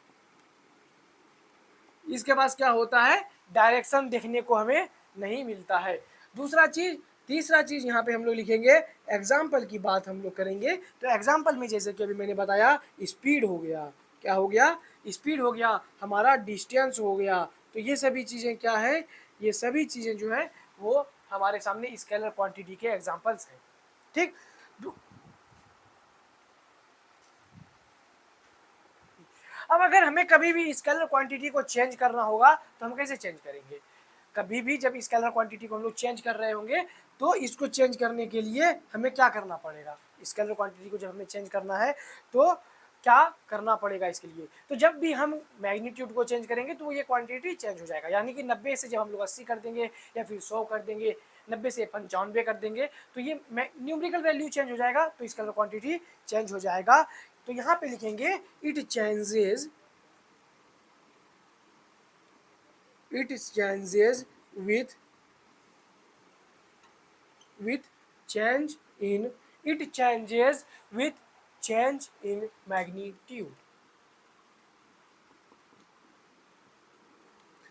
इसके पास क्या होता है, डायरेक्शन देखने को हमें नहीं मिलता है। दूसरा चीज, तीसरा चीज यहाँ पे हम लोग लिखेंगे एग्जाम्पल की बात हम लोग करेंगे। तो एग्जाम्पल में जैसे कि अभी मैंने बताया स्पीड हो गया, क्या हो गया, स्पीड हो गया, हमारा डिस्टेंस हो गया। तो ये सभी चीज़ें क्या है, ये सभी चीज़ें जो है वो हमारे सामने स्केलर क्वांटिटी के एग्जाम्पल्स हैं। ठीक, अब अगर हमें कभी भी स्केलर क्वांटिटी को चेंज करना होगा तो हम कैसे चेंज करेंगे, कभी भी जब स्केलर क्वांटिटी को हम लोग चेंज कर रहे होंगे तो इसको चेंज करने के लिए हमें क्या करना पड़ेगा, स्केलर क्वांटिटी को जब हमें चेंज करना है तो क्या करना पड़ेगा इसके लिए। तो जब भी हम मैग्नीट्यूड को चेंज करेंगे तो ये क्वांटिटी चेंज हो जाएगा, यानी कि 90 से जब हम लोग 80 कर देंगे या फिर 100 कर देंगे, 90 से 95 कर देंगे तो ये न्यूमेरिकल वैल्यू चेंज हो जाएगा, तो स्केलर क्वांटिटी चेंज हो जाएगा। तो यहाँ पे लिखेंगे it changes with with change in it changes with change in magnitude।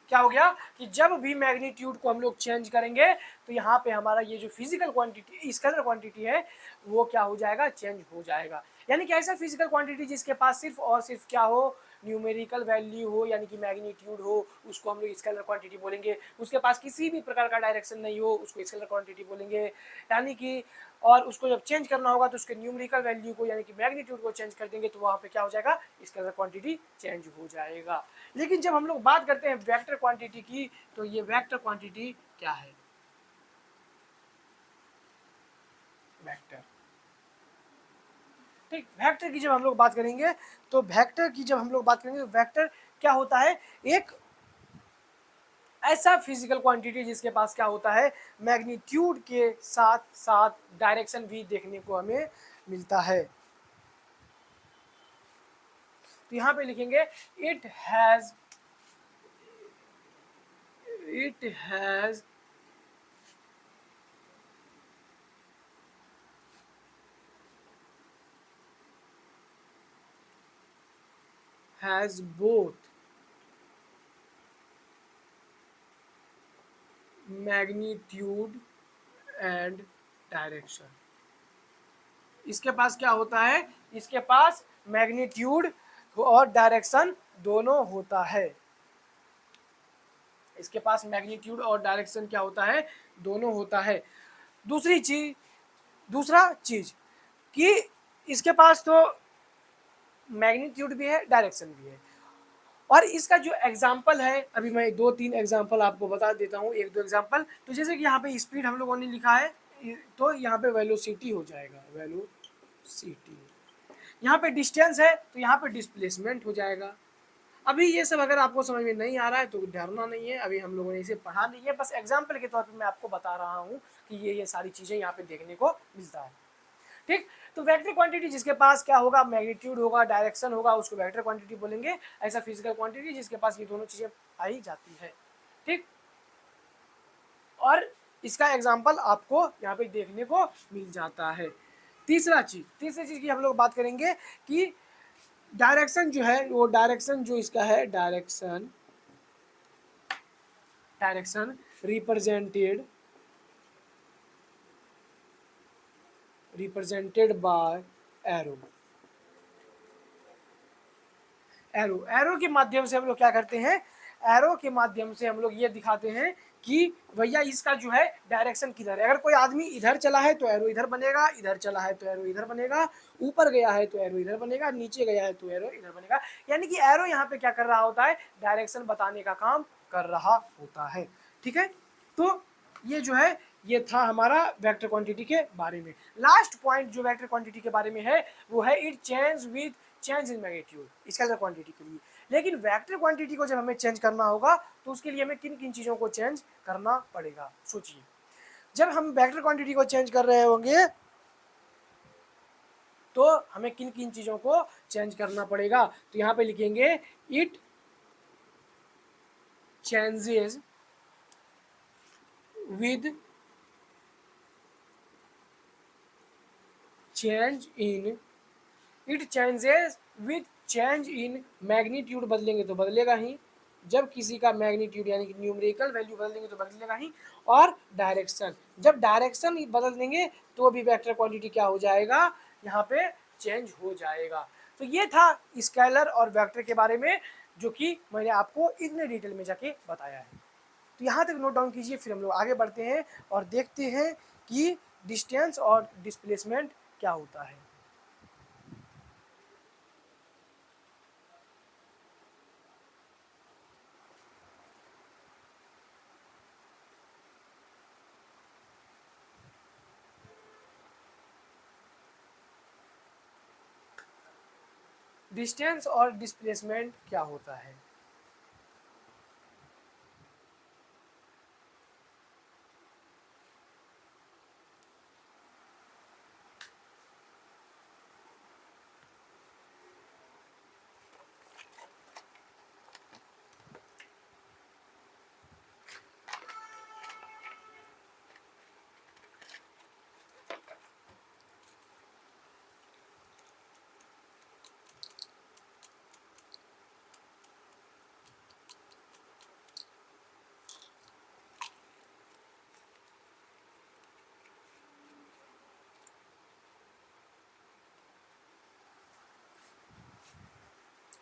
क्या हो गया कि जब भी मैग्नीट्यूड को हम लोग चेंज करेंगे तो यहाँ पे हमारा ये जो फिजिकल क्वांटिटी स्केलर क्वांटिटी है वो क्या हो जाएगा, चेंज हो जाएगा। यानी कि ऐसा फिजिकल क्वांटिटी जिसके पास सिर्फ और सिर्फ क्या हो, न्यूमेरिकल वैल्यू हो, यानी कि मैग्नीट्यूड हो, उसको हम लोग स्केलर क्वांटिटी बोलेंगे। उसके पास किसी भी प्रकार का डायरेक्शन नहीं हो, उसको स्केलर क्वांटिटी बोलेंगे। यानी कि और उसको जब चेंज करना होगा तो उसके न्यूमेरिकल वैल्यू को यानी कि मैग्नीट्यूड को चेंज कर देंगे तो वहाँ पे क्या हो जाएगा, स्केलर क्वांटिटी चेंज हो जाएगा। लेकिन जब हम लोग बात करते हैं वेक्टर क्वांटिटी की तो ये वेक्टर क्वांटिटी क्या है, वेक्टर, ठीक। वेक्टर की जब हम लोग बात करेंगे तो वेक्टर की जब हम लोग बात करेंगे तो वेक्टर क्या होता है, एक ऐसा फिजिकल क्वांटिटी जिसके पास क्या होता है, मैग्नीट्यूड के साथ साथ डायरेक्शन भी देखने को हमें मिलता है। तो यहां पे लिखेंगे it has both magnitude and direction. इसके पास क्या होता है, इसके पास मैग्नीट्यूड और डायरेक्शन दोनों होता है। इसके पास मैग्नीट्यूड और डायरेक्शन क्या होता है, दोनों होता है। दूसरा चीज कि इसके पास तो मैग्नीट्यूड भी है, डायरेक्शन भी है। और इसका जो एग्जाम्पल है, अभी मैं 2-3 एग्जाम्पल आपको बता देता हूँ, 1-2 एग्जाम्पल। तो जैसे कि यहाँ पे स्पीड हम लोगों ने लिखा है तो यहाँ पे वेलोसिटी हो जाएगा, वेलोसिटी। यहाँ पे डिस्टेंस है तो यहाँ पे डिस्प्लेसमेंट हो जाएगा। अभी ये सब अगर आपको समझ में नहीं आ रहा है तो डरना नहीं है, अभी हम लोगों ने इसे पढ़ा नहीं है, बस एग्जाम्पल के तौर पे मैं आपको बता रहा हूँ कि ये सारी चीज़ें यहाँ पे देखने को मिलता है, ठीक। तो वेक्टर क्वांटिटी जिसके पास क्या होगा, मैग्नीट्यूड होगा, डायरेक्शन होगा, उसको वेक्टर क्वांटिटी बोलेंगे। ऐसा फिजिकल क्वांटिटी जिसके पास ये दोनों चीज़ें पाई जाती है, ठीक। और इसका एग्जाम्पल आपको यहाँ पे देखने को मिल जाता है। तीसरी चीज़ की हम लोग बात करेंगे कि डायरेक्शन जो है, वो डायरेक्शन जो इसका है, direction represented by arrow. Arrow के माध्यम से हम लोग क्या करते हैं, एरो के माध्यम से हम लोग ये दिखाते हैं कि भैया इसका जो है डायरेक्शन किधर है। अगर कोई आदमी इधर चला है तो एरो इधर बनेगा, इधर चला है तो एरो इधर बनेगा, ऊपर गया है तो एरो इधर बनेगा, नीचे गया है तो एरो इधर बनेगा। यानी कि एरो यहाँ पे क्या कर रहा होता है, डायरेक्शन बताने का काम कर रहा होता है, ठीक है। तो ये जो है ये था हमारा वेक्टर क्वांटिटी के बारे में। लास्ट पॉइंट जो वेक्टर क्वांटिटी के बारे में है वो है it change in magnitude, scalar quantity के लिए। लेकिन वेक्टर क्वांटिटी को जब हमें चेंज करना होगा तो उसके लिए हमें किन किन चीज़ों को चेंज करना पड़ेगा, सोचिए। जब हम वेक्टर क्वांटिटी को चेंज कर रहे होंगे तो हमें किन किन चीज़ों को चेंज करना पड़ेगा। तो यहाँ पे लिखेंगे it changes with change in magnitude. बदलेंगे तो बदलेगा ही, जब किसी का मैग्नीट्यूड यानी कि न्यूमेरिकल वैल्यू बदलेंगे तो बदलेगा ही। और डायरेक्शन, जब डायरेक्शन बदल देंगे तो भी वेक्टर क्वांटिटी क्या हो जाएगा, यहाँ पे चेंज हो जाएगा। तो ये था स्केलर और वेक्टर के बारे में, जो कि मैंने आपको इतने डिटेल में जाके बताया है। तो यहाँ तक नोट डाउन कीजिए, फिर हम लोग आगे बढ़ते हैं और देखते हैं कि डिस्टेंस और डिस्प्लेसमेंट क्या होता है। डिस्टेंस और डिस्प्लेसमेंट क्या होता है।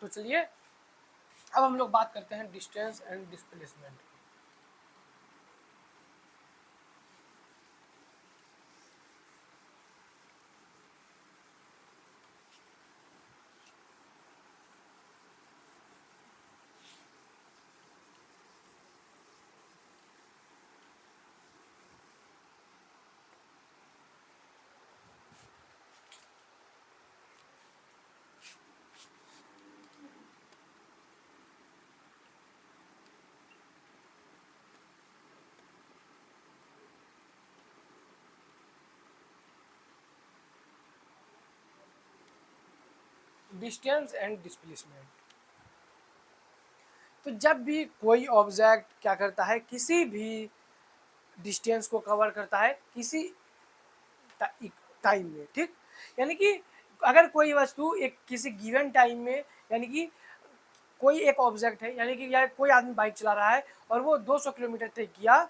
तो चलिए अब हम लोग बात करते हैं distance and displacement. Distance and displacement, तो जब भी कोई ऑब्जेक्ट क्या करता है, किसी भी डिस्टेंस को कवर करता है किसी टाइम में, ठीक, यानी कि अगर कोई वस्तु एक किसी गिवन टाइम में, यानी कि कोई एक ऑब्जेक्ट है, यानी कि या कोई आदमी बाइक चला रहा है और वो 200 किलोमीटर तय किया,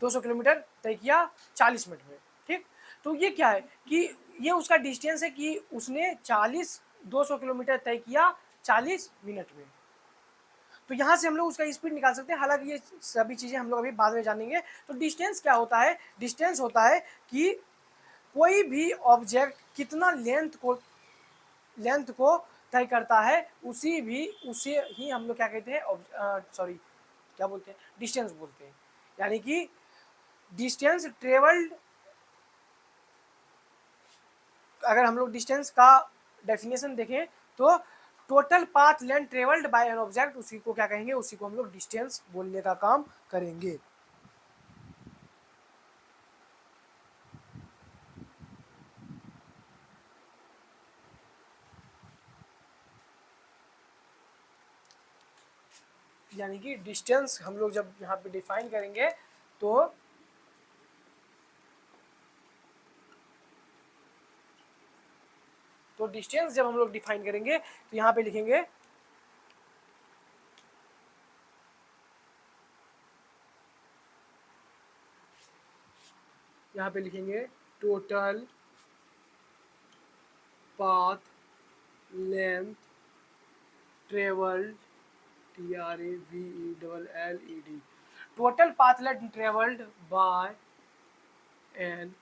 200 किलोमीटर तय किया 40 मिनट में, ठीक, तो ये क्या है कि ये उसका डिस्टेंस है कि उसने 200 किलोमीटर तय किया 40 मिनट में। तो यहाँ से हम लोग उसका स्पीड निकाल सकते हैं, हालांकि ये सभी चीज़ें हम लोग अभी बाद में जानेंगे। तो डिस्टेंस क्या होता है, डिस्टेंस होता है कि कोई भी ऑब्जेक्ट कितना लेंथ को तय करता है, उसे ही हम लोग क्या कहते हैं, सॉरी क्या बोलते हैं, डिस्टेंस बोलते हैं। यानी कि डिस्टेंस ट्रेवल्ड, अगर हम लोग डिस्टेंस का डेफिनेशन देखें तो total path length travelled by an object, उसी को क्या कहेंगे, उसी को हम लोग डिस्टेंस बोलने का काम करेंगे। यानी कि डिस्टेंस हम लोग जब यहाँ पे डिफाइन करेंगे तो डिस्टेंस जब हम लोग डिफाइन करेंगे तो यहाँ पे लिखेंगे total path length travelled, TRAVELLED, total path length travelled by an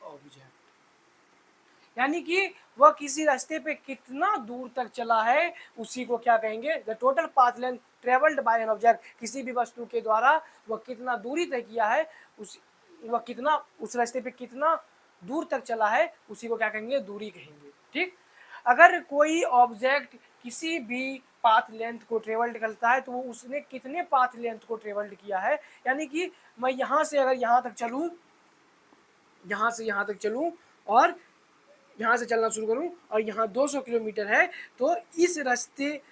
object, यानी कि वह किसी रास्ते पे कितना दूर तक चला है उसी को क्या कहेंगे, the total path length travelled by an object, किसी भी वस्तु के द्वारा वह कितना दूरी तय किया है, उस रास्ते पे कितना दूर तक चला है उसी को क्या कहेंगे, दूरी कहेंगे, ठीक। अगर कोई ऑब्जेक्ट किसी भी पाथ लेंथ को ट्रेवल्ड करता है तो वो उसने कितने पाथ लेंथ को ट्रेवल्ड किया है, यानी कि मैं यहाँ से अगर यहाँ तक चलूँ, यहाँ से यहाँ तक चलूँ और यहाँ से चलना शुरू करूँ और यहाँ 200 किलोमीटर है, तो इस रास्ते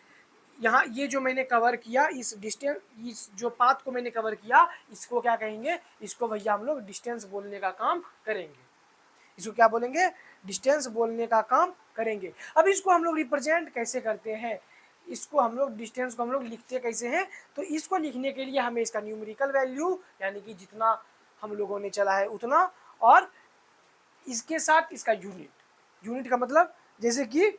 यहाँ ये जो मैंने कवर किया, इस डिस्टेंस, इस जो पाथ को मैंने कवर किया, इसको क्या कहेंगे, इसको भैया हम लोग डिस्टेंस बोलने का काम करेंगे। इसको क्या बोलेंगे, डिस्टेंस बोलने का काम करेंगे। अब इसको हम लोग रिप्रेजेंट कैसे करते हैं, इसको हम लोग डिस्टेंस को हम लोग लिखते कैसे हैं, तो इसको लिखने के लिए हमें इसका न्यूमेरिकल वैल्यू, यानी कि जितना हम लोगों ने चला है उतना, और इसके साथ इसका यूनिट का मतलब जैसे कि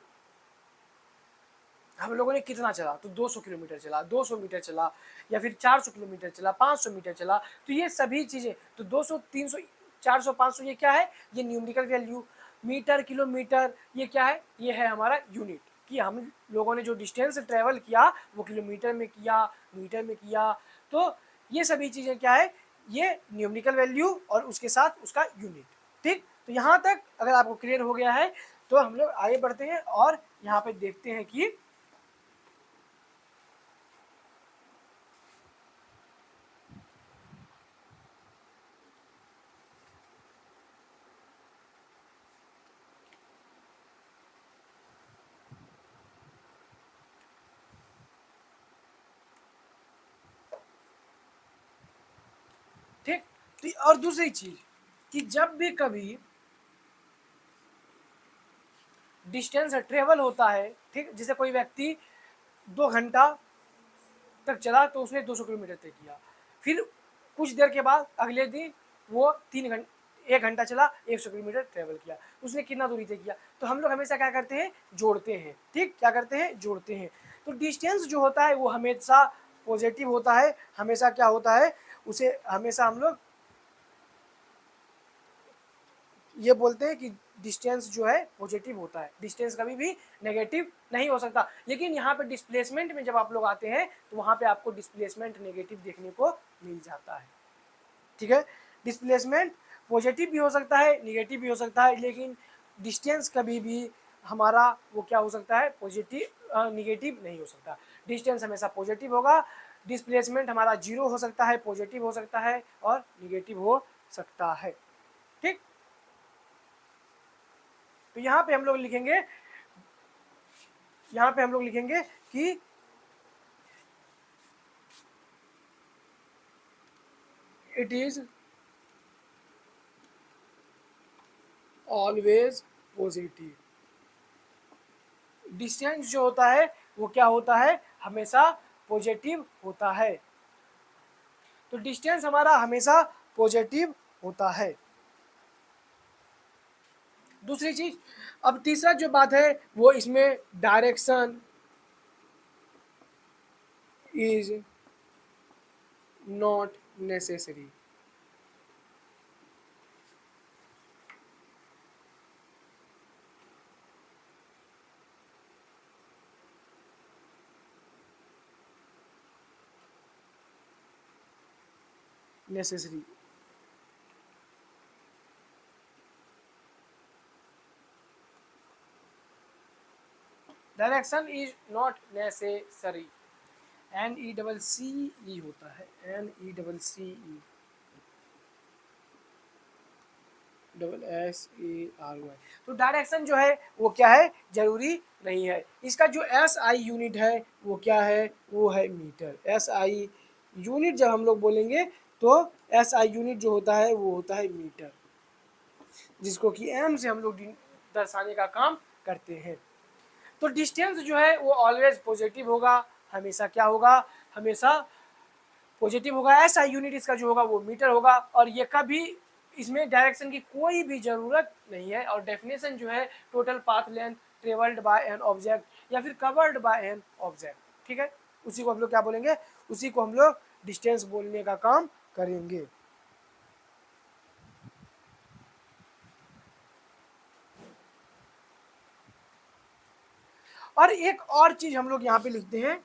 हम लोगों ने कितना चला, तो 200 किलोमीटर चला, 200 मीटर चला, या फिर 400 किलोमीटर चला, 500 मीटर चला, तो ये सभी चीज़ें, तो 200, 300, 400, 500 ये क्या है, ये न्यूमेरिकल वैल्यू। मीटर, किलोमीटर ये क्या है, ये है हमारा यूनिट, कि हम लोगों ने जो डिस्टेंस ट्रेवल किया वो किलोमीटर में किया, मीटर में किया, तो ये सभी चीज़ें क्या है, ये न्यूमेरिकल वैल्यू और उसके साथ उसका यूनिट, ठीक। तो यहाँ तक अगर आपको क्लियर हो गया है तो हम लोग आगे बढ़ते हैं और यहाँ पे देखते हैं कि ठीक। तो और दूसरी चीज कि जब भी कभी डिस्टेंस ट्रेवल होता है, ठीक, जैसे कोई व्यक्ति 2 घंटा तक चला तो उसने 200 किलोमीटर तय किया, फिर कुछ देर के बाद अगले दिन वो 1 घंटा चला, 100 किलोमीटर ट्रेवल किया, उसने कितना दूरी तय किया। तो हम लोग हमेशा क्या करते हैं, जोड़ते हैं। ठीक, क्या करते हैं, जोड़ते हैं। तो डिस्टेंस जो होता है वो हमेशा पॉजिटिव होता है, हमेशा क्या होता है, उसे हमेशा हम लोग ये बोलते हैं कि डिस्टेंस जो है पॉजिटिव होता है, डिस्टेंस कभी भी नेगेटिव नहीं हो सकता। लेकिन यहाँ पे डिस्प्लेसमेंट में जब आप लोग आते हैं तो वहाँ पे आपको डिस्प्लेसमेंट नेगेटिव देखने को मिल जाता है। ठीक है, डिस्प्लेसमेंट पॉजिटिव भी हो सकता है, नेगेटिव भी हो सकता है, लेकिन डिस्टेंस कभी भी हमारा वो क्या हो सकता है, पॉजिटिव नेगेटिव नहीं हो सकता। डिस्टेंस हमेशा पॉजिटिव होगा, डिस्प्लेसमेंट हमारा जीरो हो सकता है, पॉजिटिव हो सकता है और निगेटिव हो सकता है। ठीक, तो यहाँ पे हम लोग लिखेंगे, यहाँ पे हम लोग लिखेंगे कि it is always positive. Distance जो होता है वो क्या होता है, हमेशा पॉजिटिव होता है। तो डिस्टेंस हमारा हमेशा पॉजिटिव होता है। दूसरी चीज, अब तीसरा जो बात है वो इसमें direction is not necessary. Necessary, direction is not necessary. NECCE होता है, NECCE SSARY। तो डायरेक्शन जो है वो क्या है, जरूरी नहीं है। इसका जो SI यूनिट है वो क्या है, वो है मीटर। SI यूनिट जब हम लोग बोलेंगे तो SI यूनिट जो होता है वो होता है मीटर, जिसको कि M से हम लोग दर्शाने का काम करते हैं। तो डिस्टेंस जो है वो ऑलवेज पॉजिटिव होगा, हमेशा क्या होगा, हमेशा पॉजिटिव होगा। SI यूनिट इसका जो होगा वो मीटर होगा, और ये कभी इसमें डायरेक्शन की कोई भी जरूरत नहीं है। और डेफिनेशन जो है, total path length travelled by an object या फिर कवर्ड बाय एन ऑब्जेक्ट। ठीक है, उसी को हम लोग क्या बोलेंगे, उसी को हम लोग डिस्टेंस बोलने का काम करेंगे। और एक और चीज हम लोग यहाँ पे लिखते हैं,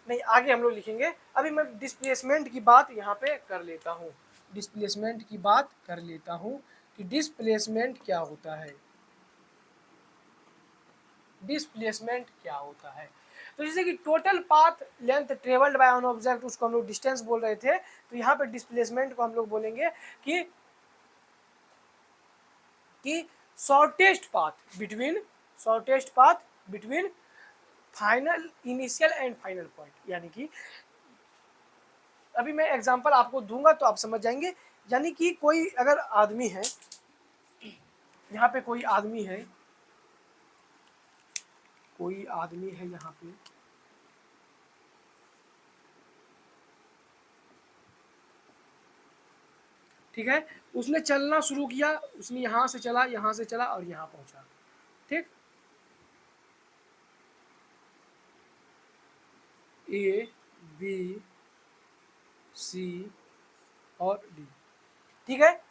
नहीं आगे हम लोग लिखेंगे, अभी मैं डिस्प्लेसमेंट की बात यहाँ पे कर लेता हूँ। डिस्प्लेसमेंट की बात कर लेता हूँ कि डिस्प्लेसमेंट क्या होता है, डिस्प्लेसमेंट क्या होता है। तो जैसे कि total path length travelled by an object, उसको हम लोग डिस्टेंस बोल रहे थे, तो यहाँ पे डिस्प्लेसमेंट को हम लोग बोलेंगे कि shortest path between final initial and final point. यानी कि अभी मैं एग्जांपल आपको दूंगा तो आप समझ जाएंगे। यानी कि कोई अगर आदमी है, यहाँ पे कोई आदमी है, यहाँ पे, ठीक है, उसने चलना शुरू किया, उसने यहाँ से चला और यहाँ पहुंचा। ठीक, A B C और D। ठीक है,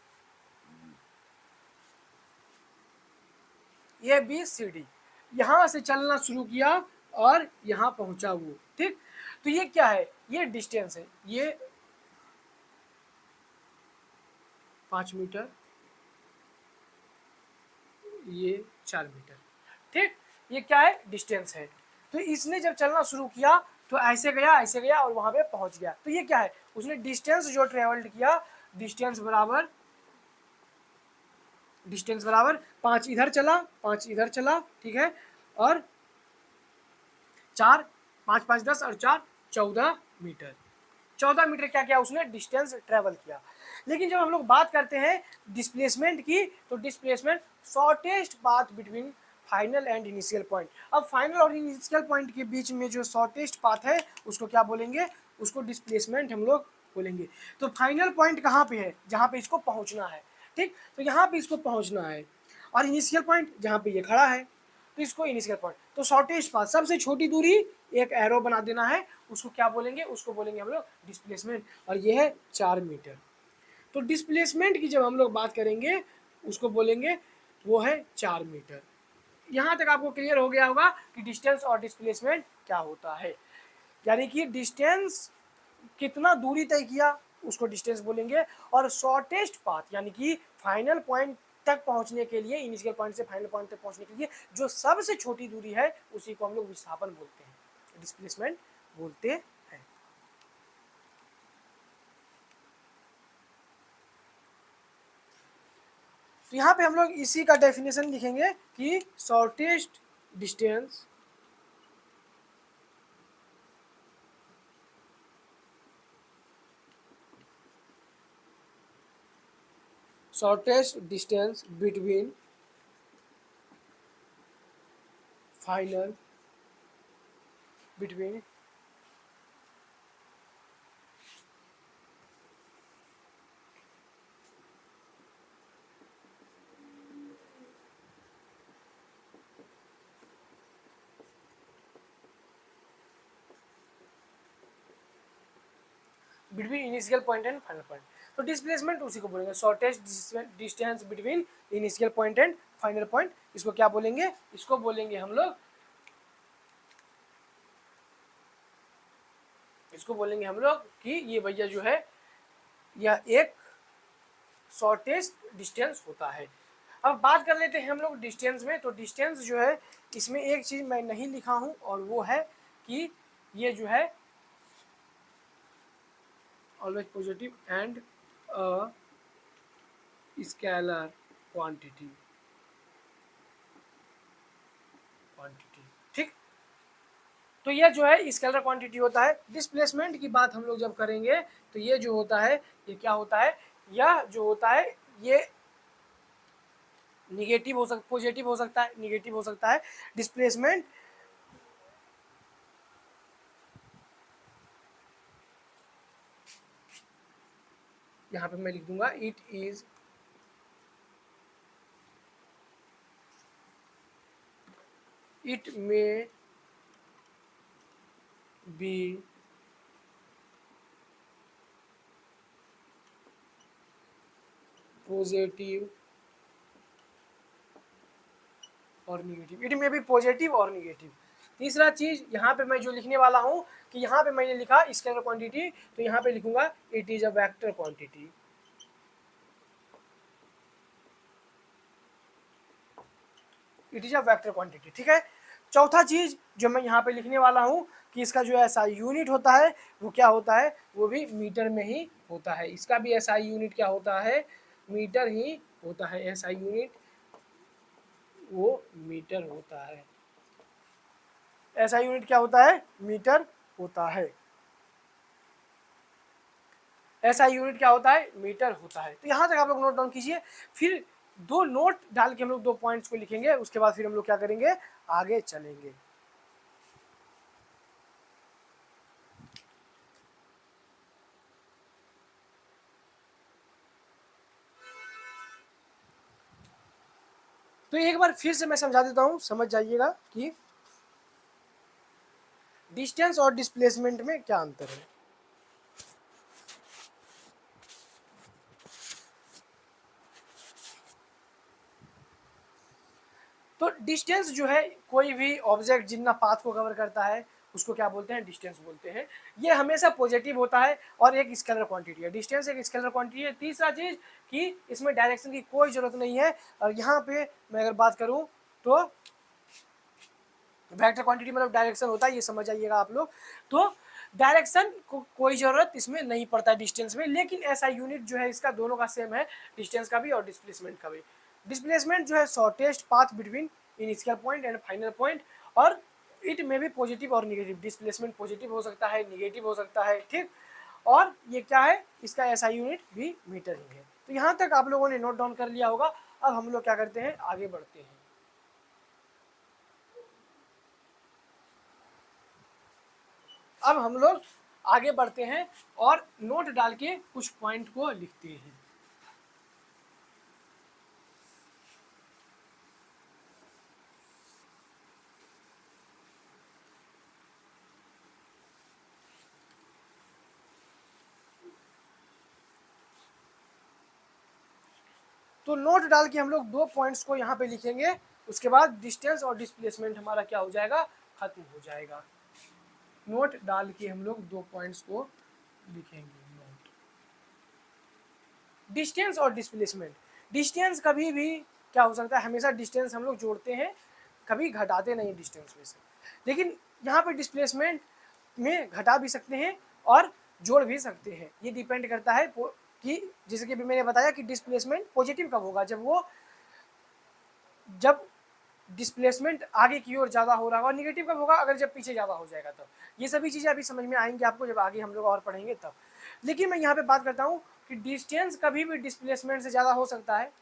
ABCD यहाँ से चलना शुरू किया और यहाँ पहुंचा वो। ठीक, तो ये क्या है, ये डिस्टेंस है, ये 5 मीटर, ये 4 मीटर। ठीक, ये क्या है, डिस्टेंस है। तो इसने जब चलना शुरू किया तो ऐसे गया और वहां पे पहुंच गया। तो ये क्या है, उसने डिस्टेंस जो ट्रेवल्ड किया, डिस्टेंस बराबर 5 इधर चला, 5 इधर चला। ठीक है, और 4, 5 5 10 और 4 14 मीटर। 14 मीटर क्या किया उसने, डिस्टेंस ट्रेवल किया। लेकिन जब हम लोग बात करते हैं डिस्प्लेसमेंट की, तो displacement shortest path between final and initial point. अब फाइनल और इनिशियल पॉइंट के बीच में जो शॉर्टेस्ट पाथ है उसको क्या बोलेंगे, उसको डिस्प्लेसमेंट हम लोग बोलेंगे। तो फाइनल पॉइंट कहाँ पे है, जहाँ पे इसको पहुँचना है। ठीक। तो यहाँ पे इसको पहुँचना है और इनिशियल पॉइंट जहाँ पे ये खड़ा है तो इसको इनिशियल पॉइंट, तो शॉर्टेस्ट पाथ सबसे छोटी दूरी एक एरो बना देना है, उसको क्या बोलेंगे, उसको बोलेंगे हम लोग डिस्प्लेसमेंट, और ये है 4 मीटर। तो डिस्प्लेसमेंट की जब हम लोग बात करेंगे उसको बोलेंगे वो है 4 मीटर। यहाँ तक आपको क्लियर हो गया होगा कि डिस्टेंस और डिस्प्लेसमेंट क्या होता है, यानी कि डिस्टेंस कितना दूरी तय किया उसको डिस्टेंस बोलेंगे, और शॉर्टेस्ट पाथ यानी कि फाइनल पॉइंट तक पहुंचने के लिए, इनिशियल पॉइंट से फाइनल पॉइंट तक पहुंचने के लिए जो सबसे छोटी दूरी है उसी को हम लोग विस्थापन बोलते हैं, डिस्प्लेसमेंट बोलते हैं। तो यहाँ पे हम लोग इसी का डेफिनेशन लिखेंगे कि shortest distance between final between initial point and final point. तो डिस्प्लेसमेंट उसी को बोलेंगे, shortest distance between initial point and final point. इसको क्या बोलेंगे, इसको बोलेंगे हम लोग, इसको बोलेंगे हम लोग कि ये भैया जो है यह एक शॉर्टेस्ट डिस्टेंस होता है। अब बात कर लेते हैं हम लोग डिस्टेंस में। तो डिस्टेंस जो है इसमें एक चीज़ मैं नहीं लिखा हूँ और वो है कि ये जो है always positive and scalar quantity, ठीक। तो ये जो है स्केलर क्वांटिटी होता है। डिस्प्लेसमेंट की बात हम लोग जब करेंगे तो ये जो होता है ये क्या होता है, यह जो होता है ये निगेटिव हो सकता, पॉजिटिव हो सकता है, निगेटिव हो सकता है। डिस्प्लेसमेंट यहाँ पे मैं लिख दूंगा इट मे बी पॉजिटिव और निगेटिव, इट में भी पॉजिटिव और निगेटिव। तीसरा चीज यहाँ पे मैं जो लिखने वाला हूँ कि यहाँ पे मैंने लिखा स्केलर क्वांटिटी, तो यहाँ पे लिखूंगा it is a vector quantity, it is a vector quantity, ठीक है। चौथा चीज जो मैं यहाँ पे लिखने वाला हूँ कि इसका जो ऐसा यूनिट होता है वो क्या होता है, वो भी मीटर में ही होता है। इसका भी ऐसा यूनिट क्या होता है, मीटर ही होता है। ऐसा यूनिट वो मीटर होता है, ऐसा यूनिट क्या होता है, मीटर होता है। ऐसा यूनिट क्या होता है, मीटर होता है। तो यहाँ तक आप लोग नोट डाउन कीजिए। फिर दो नोट डाल के हम लोग दो पॉइंट्स को लिखेंगे, उसके बाद फिर हम लोग क्या करेंगे, आगे चलेंगे। तो एक बार फिर से मैं समझा देता हूँ, समझ जाइएगा कि डिस्टेंस और डिस्प्लेसमेंट में क्या अंतर है। तो डिस्टेंस जो है कोई भी ऑब्जेक्ट जितना पाथ को कवर करता है उसको क्या बोलते हैं, डिस्टेंस बोलते हैं। ये हमेशा पॉजिटिव होता है और एक स्केलर क्वांटिटी है। डिस्टेंस एक स्केलर क्वांटिटी है। तीसरा चीज कि इसमें डायरेक्शन की कोई जरूरत नहीं है। और यहाँ पे मैं अगर बात करूँ तो वेक्टर क्वांटिटी मतलब डायरेक्शन होता है, ये समझ आइएगा आप लोग। तो डायरेक्शन को कोई जरूरत इसमें नहीं पड़ता है डिस्टेंस में, लेकिन ऐसा यूनिट जो है इसका दोनों का सेम है, डिस्टेंस का भी और डिस्प्लेसमेंट का भी। डिस्प्लेसमेंट जो है shortest path between initial point and final point, और इट में भी पॉजिटिव और निगेटिव। डिस्प्लेसमेंट पॉजिटिव हो सकता है, निगेटिव हो सकता है, ठीक। और ये क्या है, इसका ऐसा यूनिट भी मीटर ही है। तो यहाँ तक आप लोगों ने नोट डाउन कर लिया होगा। अब हम लोग क्या करते हैं, आगे बढ़ते हैं। अब हम लोग आगे बढ़ते हैं और नोट डाल के कुछ पॉइंट को लिखते हैं। तो नोट डाल के हम लोग 2 पॉइंट्स को यहाँ पे लिखेंगे, उसके बाद डिस्टेंस और डिस्प्लेसमेंट हमारा क्या हो जाएगा, खत्म हो जाएगा। नोट डाल के हम लोग 2 पॉइंट्स को लिखेंगे। नोट डिस्टेंस और डिस्प्लेसमेंट। डिस्टेंस कभी भी क्या हो सकता है, हमेशा डिस्टेंस हम लोग जोड़ते हैं, कभी घटाते नहीं डिस्टेंस में से। लेकिन यहाँ पे डिस्प्लेसमेंट में घटा भी सकते हैं और जोड़ भी सकते हैं। ये डिपेंड करता है कि जैसे कि अभी मैंने बताया कि डिस्प्लेसमेंट पॉजिटिव कब होगा, जब डिस्प्लेसमेंट आगे की ओर ज़्यादा हो रहा होगा, और निगेटिव कब होगा, अगर जब पीछे ज़्यादा हो जाएगा तब। ये सभी चीज़ें अभी समझ में आएंगी आपको जब आगे हम लोग और पढ़ेंगे तब। लेकिन मैं यहाँ पे बात करता हूँ कि डिस्टेंस कभी भी डिस्प्लेसमेंट से ज़्यादा हो सकता है,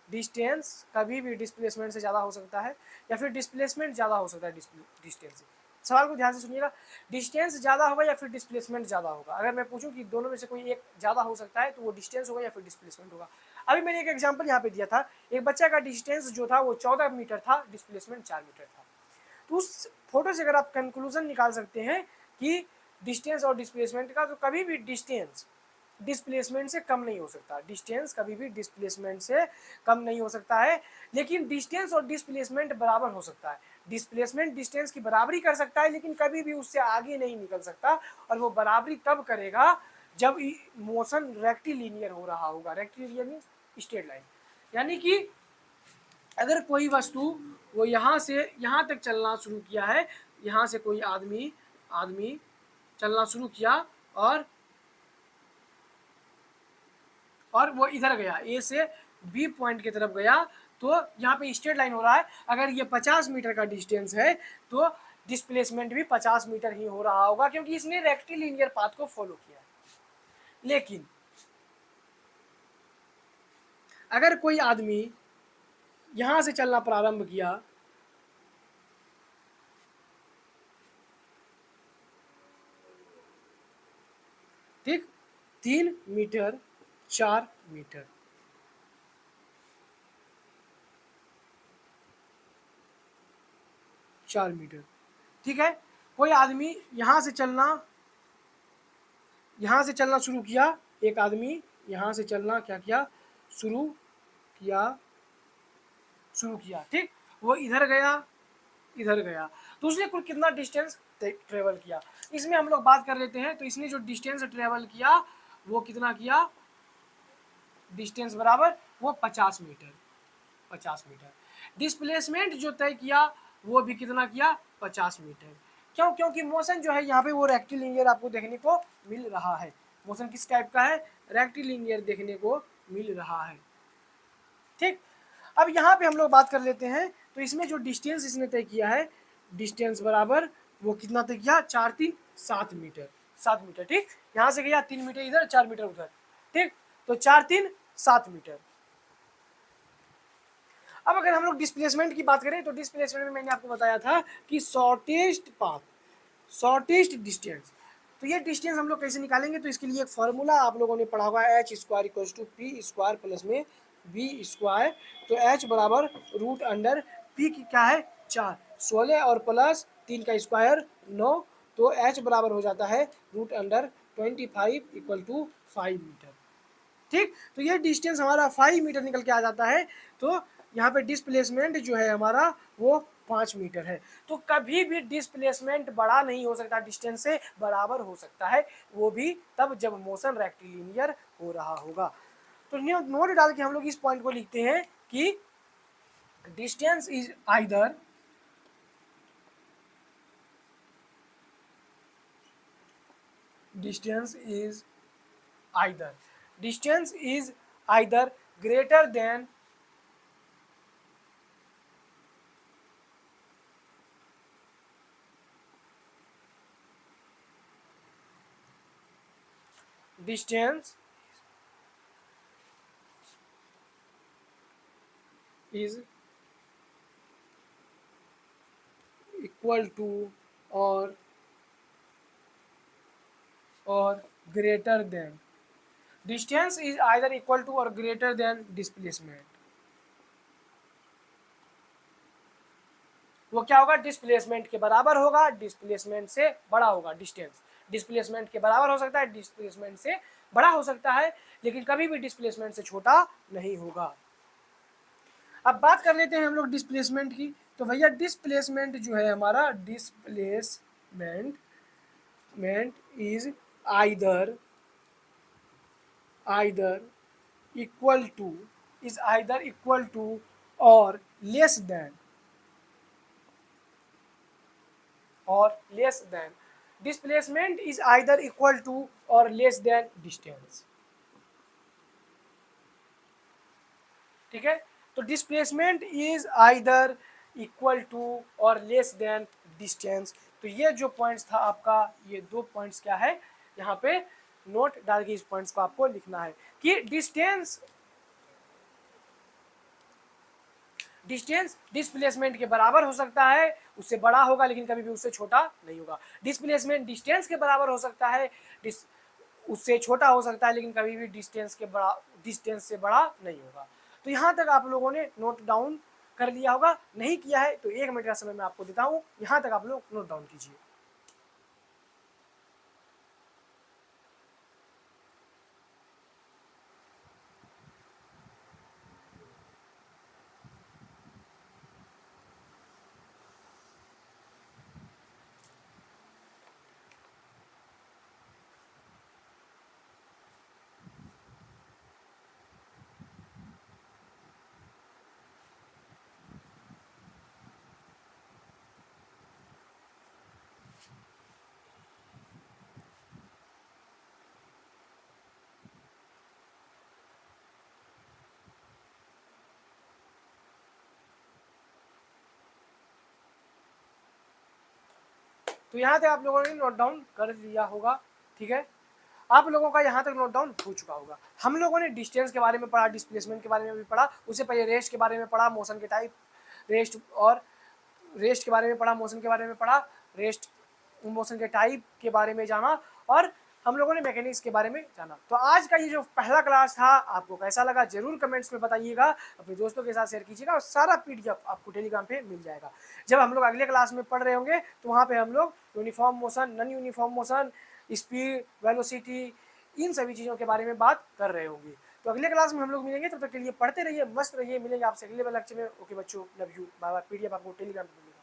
डिस्टेंस कभी भी डिस्प्लेसमेंट से ज़्यादा हो सकता है, या फिर डिस्प्लेसमेंट ज़्यादा हो सकता है डिस्टेंस से। सवाल को ध्यान से सुनिएगा, डिस्टेंस ज़्यादा होगा या फिर डिस्प्लेसमेंट ज़्यादा होगा। अगर मैं पूछूं कि दोनों में से कोई एक ज़्यादा हो सकता है तो वो डिस्टेंस होगा या फिर डिस्प्लेसमेंट होगा। अभी मैंने एक एग्जांपल यहाँ पे दिया था, एक बच्चा का डिस्टेंस जो था वो 14 मीटर था, डिस्प्लेसमेंट 4 मीटर था। तो उस फोटो से अगर आप कंक्लूजन निकाल सकते हैं कि डिस्टेंस और डिस्प्लेसमेंट का, तो कभी भी डिस्टेंस डिस्प्लेसमेंट से कम नहीं हो सकता, डिस्टेंस कभी भी डिस्प्लेसमेंट से कम नहीं हो सकता है। लेकिन डिस्टेंस और डिस्प्लेसमेंट बराबर हो सकता है, डिस्प्लेसमेंट डिस्टेंस की बराबरी कर सकता है लेकिन कभी भी उससे आगे नहीं निकल सकता, और वो बराबरी तब करेगा जब मोशन रेक्टिलिनियर हो रहा होगा। रेक्टिलिनियर मीन्स स्ट्रेट लाइन, यानी कि अगर कोई वस्तु वो यहाँ से यहाँ तक चलना शुरू किया है, यहाँ से कोई आदमी चलना शुरू किया और वो इधर गया, ए से बी पॉइंट की तरफ गया, तो यहाँ पे स्ट्रेट लाइन हो रहा है। अगर ये 50 मीटर का डिस्टेंस है तो डिस्प्लेसमेंट भी 50 मीटर ही हो रहा होगा, क्योंकि इसने रेक्टिलिनियर पाथ को फॉलो किया है। लेकिन अगर कोई आदमी यहां से चलना प्रारंभ किया, ठीक, 3 मीटर 4 मीटर, ठीक है। कोई आदमी यहां से चलना शुरू किया, एक आदमी यहां से चलना क्या किया, शुरू किया, ठीक। वो इधर गया तो उसने कुल कितना डिस्टेंस ट्रेवल किया, इसमें हम लोग बात कर लेते हैं। तो इसने जो डिस्टेंस ट्रेवल किया वो कितना किया, डिस्टेंस बराबर वो 50 मीटर। डिस्प्लेसमेंट जो तय किया वो भी कितना किया, 50 मीटर। क्यों, क्योंकि मोशन जो है यहाँ पे वो रेक्टिलिनियर आपको देखने को मिल रहा है। मोशन किस टाइप का है, रेक्टिलिनियर देखने को मिल रहा है, ठीक। अब यहाँ पे हम लोग बात कर लेते हैं, तो इसमें जो डिस्टेंस इसने तय किया है, डिस्टेंस बराबर वो कितना तय किया, 4 3 7 मीटर, ठीक। यहाँ से गया 3 मीटर इधर 4 मीटर उधर, ठीक। तो 4 3 7 मीटर। अब अगर हम लोग डिस्प्लेसमेंट की बात करें तो डिस्प्लेसमेंट में मैंने आपको बताया था कि शॉर्टेस्ट डिस्टेंस। तो ये डिस्टेंस हम लोग कैसे निकालेंगे, तो इसके लिए एक फॉर्मूला आप लोगों ने पढ़ा होगा, H square equals to P square plus में बी स्क्वायर। तो एच बराबर रूट अंडर पी की क्या है 4, 16 और प्लस 3 का स्क्वायर 9, तो एच बराबर हो जाता है root under 25 equal to 5 metre, ठीक। तो ये डिस्टेंस हमारा 5 मीटर निकल के आ जाता है। तो यहाँ पे डिस्प्लेसमेंट जो है हमारा वो 5 मीटर है। तो कभी भी डिस्प्लेसमेंट बड़ा नहीं हो सकता, डिस्टेंस से बराबर हो सकता है, वो भी तब जब मोशन रेक्टिलिनियर हो रहा होगा। तो नोट डाल के हम लोग इस पॉइंट को लिखते हैं कि distance is either greater than distance is equal to or greater than, distance is either equal to or greater than displacement। वो क्या होगा, डिस्प्लेसमेंट के बराबर होगा, डिस्प्लेसमेंट से बड़ा होगा। डिस्टेंस डिस्प्लेसमेंट के बराबर हो सकता है, डिस्प्लेसमेंट से बड़ा हो सकता है, लेकिन कभी भी डिस्प्लेसमेंट से छोटा नहीं होगा। अब बात कर लेते हैं हम लोग डिस्प्लेसमेंट की। तो भैया डिस्प्लेसमेंट जो है हमारा, displacement is either either equal to और less than displacement is either equal to और लेस देन डिस्टेंस। ठीक है, तो displacement is either equal to और लेस देन डिस्टेंस। तो ये जो पॉइंट्स था आपका, ये दो पॉइंट्स क्या है यहाँ पे नोट डाल के इस पॉइंट्स को आपको लिखना है कि डिस्टेंस डिस्प्लेसमेंट के बराबर हो सकता है, उससे बड़ा होगा लेकिन कभी भी उससे छोटा नहीं होगा। डिस्प्लेसमेंट डिस्टेंस के बराबर हो सकता है, उससे छोटा हो सकता है, लेकिन कभी भी डिस्टेंस से बड़ा नहीं होगा। तो यहाँ तक आप लोगों ने नोट डाउन कर लिया होगा, नहीं किया है तो 1 मिनट का समय मैं आपको देता हूँ, यहाँ तक आप लोग नोट डाउन कीजिए। तो यहाँ तक आप लोगों ने नोट डाउन कर लिया होगा। ठीक है, आप लोगों का यहाँ तक नोट डाउन हो चुका होगा। हम लोगों ने डिस्टेंस के बारे में पढ़ा, डिस्प्लेसमेंट के बारे में भी पढ़ा, उससे पहले रेस्ट के बारे में पढ़ा, मोशन के टाइप, रेस्ट के बारे में पढ़ा, मोशन के बारे में पढ़ा, रेस्ट मोशन के टाइप के बारे में जाना, और हम लोगों ने मैकेनिक्स के बारे में जाना। तो आज का ये जो पहला क्लास था आपको कैसा लगा जरूर कमेंट्स में बताइएगा, अपने दोस्तों के साथ शेयर कीजिएगा, और सारा पीडीएफ आपको टेलीग्राम पे मिल जाएगा। जब हम लोग अगले क्लास में पढ़ रहे होंगे तो वहाँ पे हम लोग uniform motion, non uniform motion, speed, velocity, इन सभी चीज़ों के बारे में बात कर रहे होंगे। तो अगले क्लास में हम लोग मिलेंगे, तब तक के लिए पढ़ते रहिए, मस्त रहिए, मिलेंगे आपसे अगले लेक्चर में। ओके बच्चों, love you, bye bye. PDF आपको टेलीग्राम पे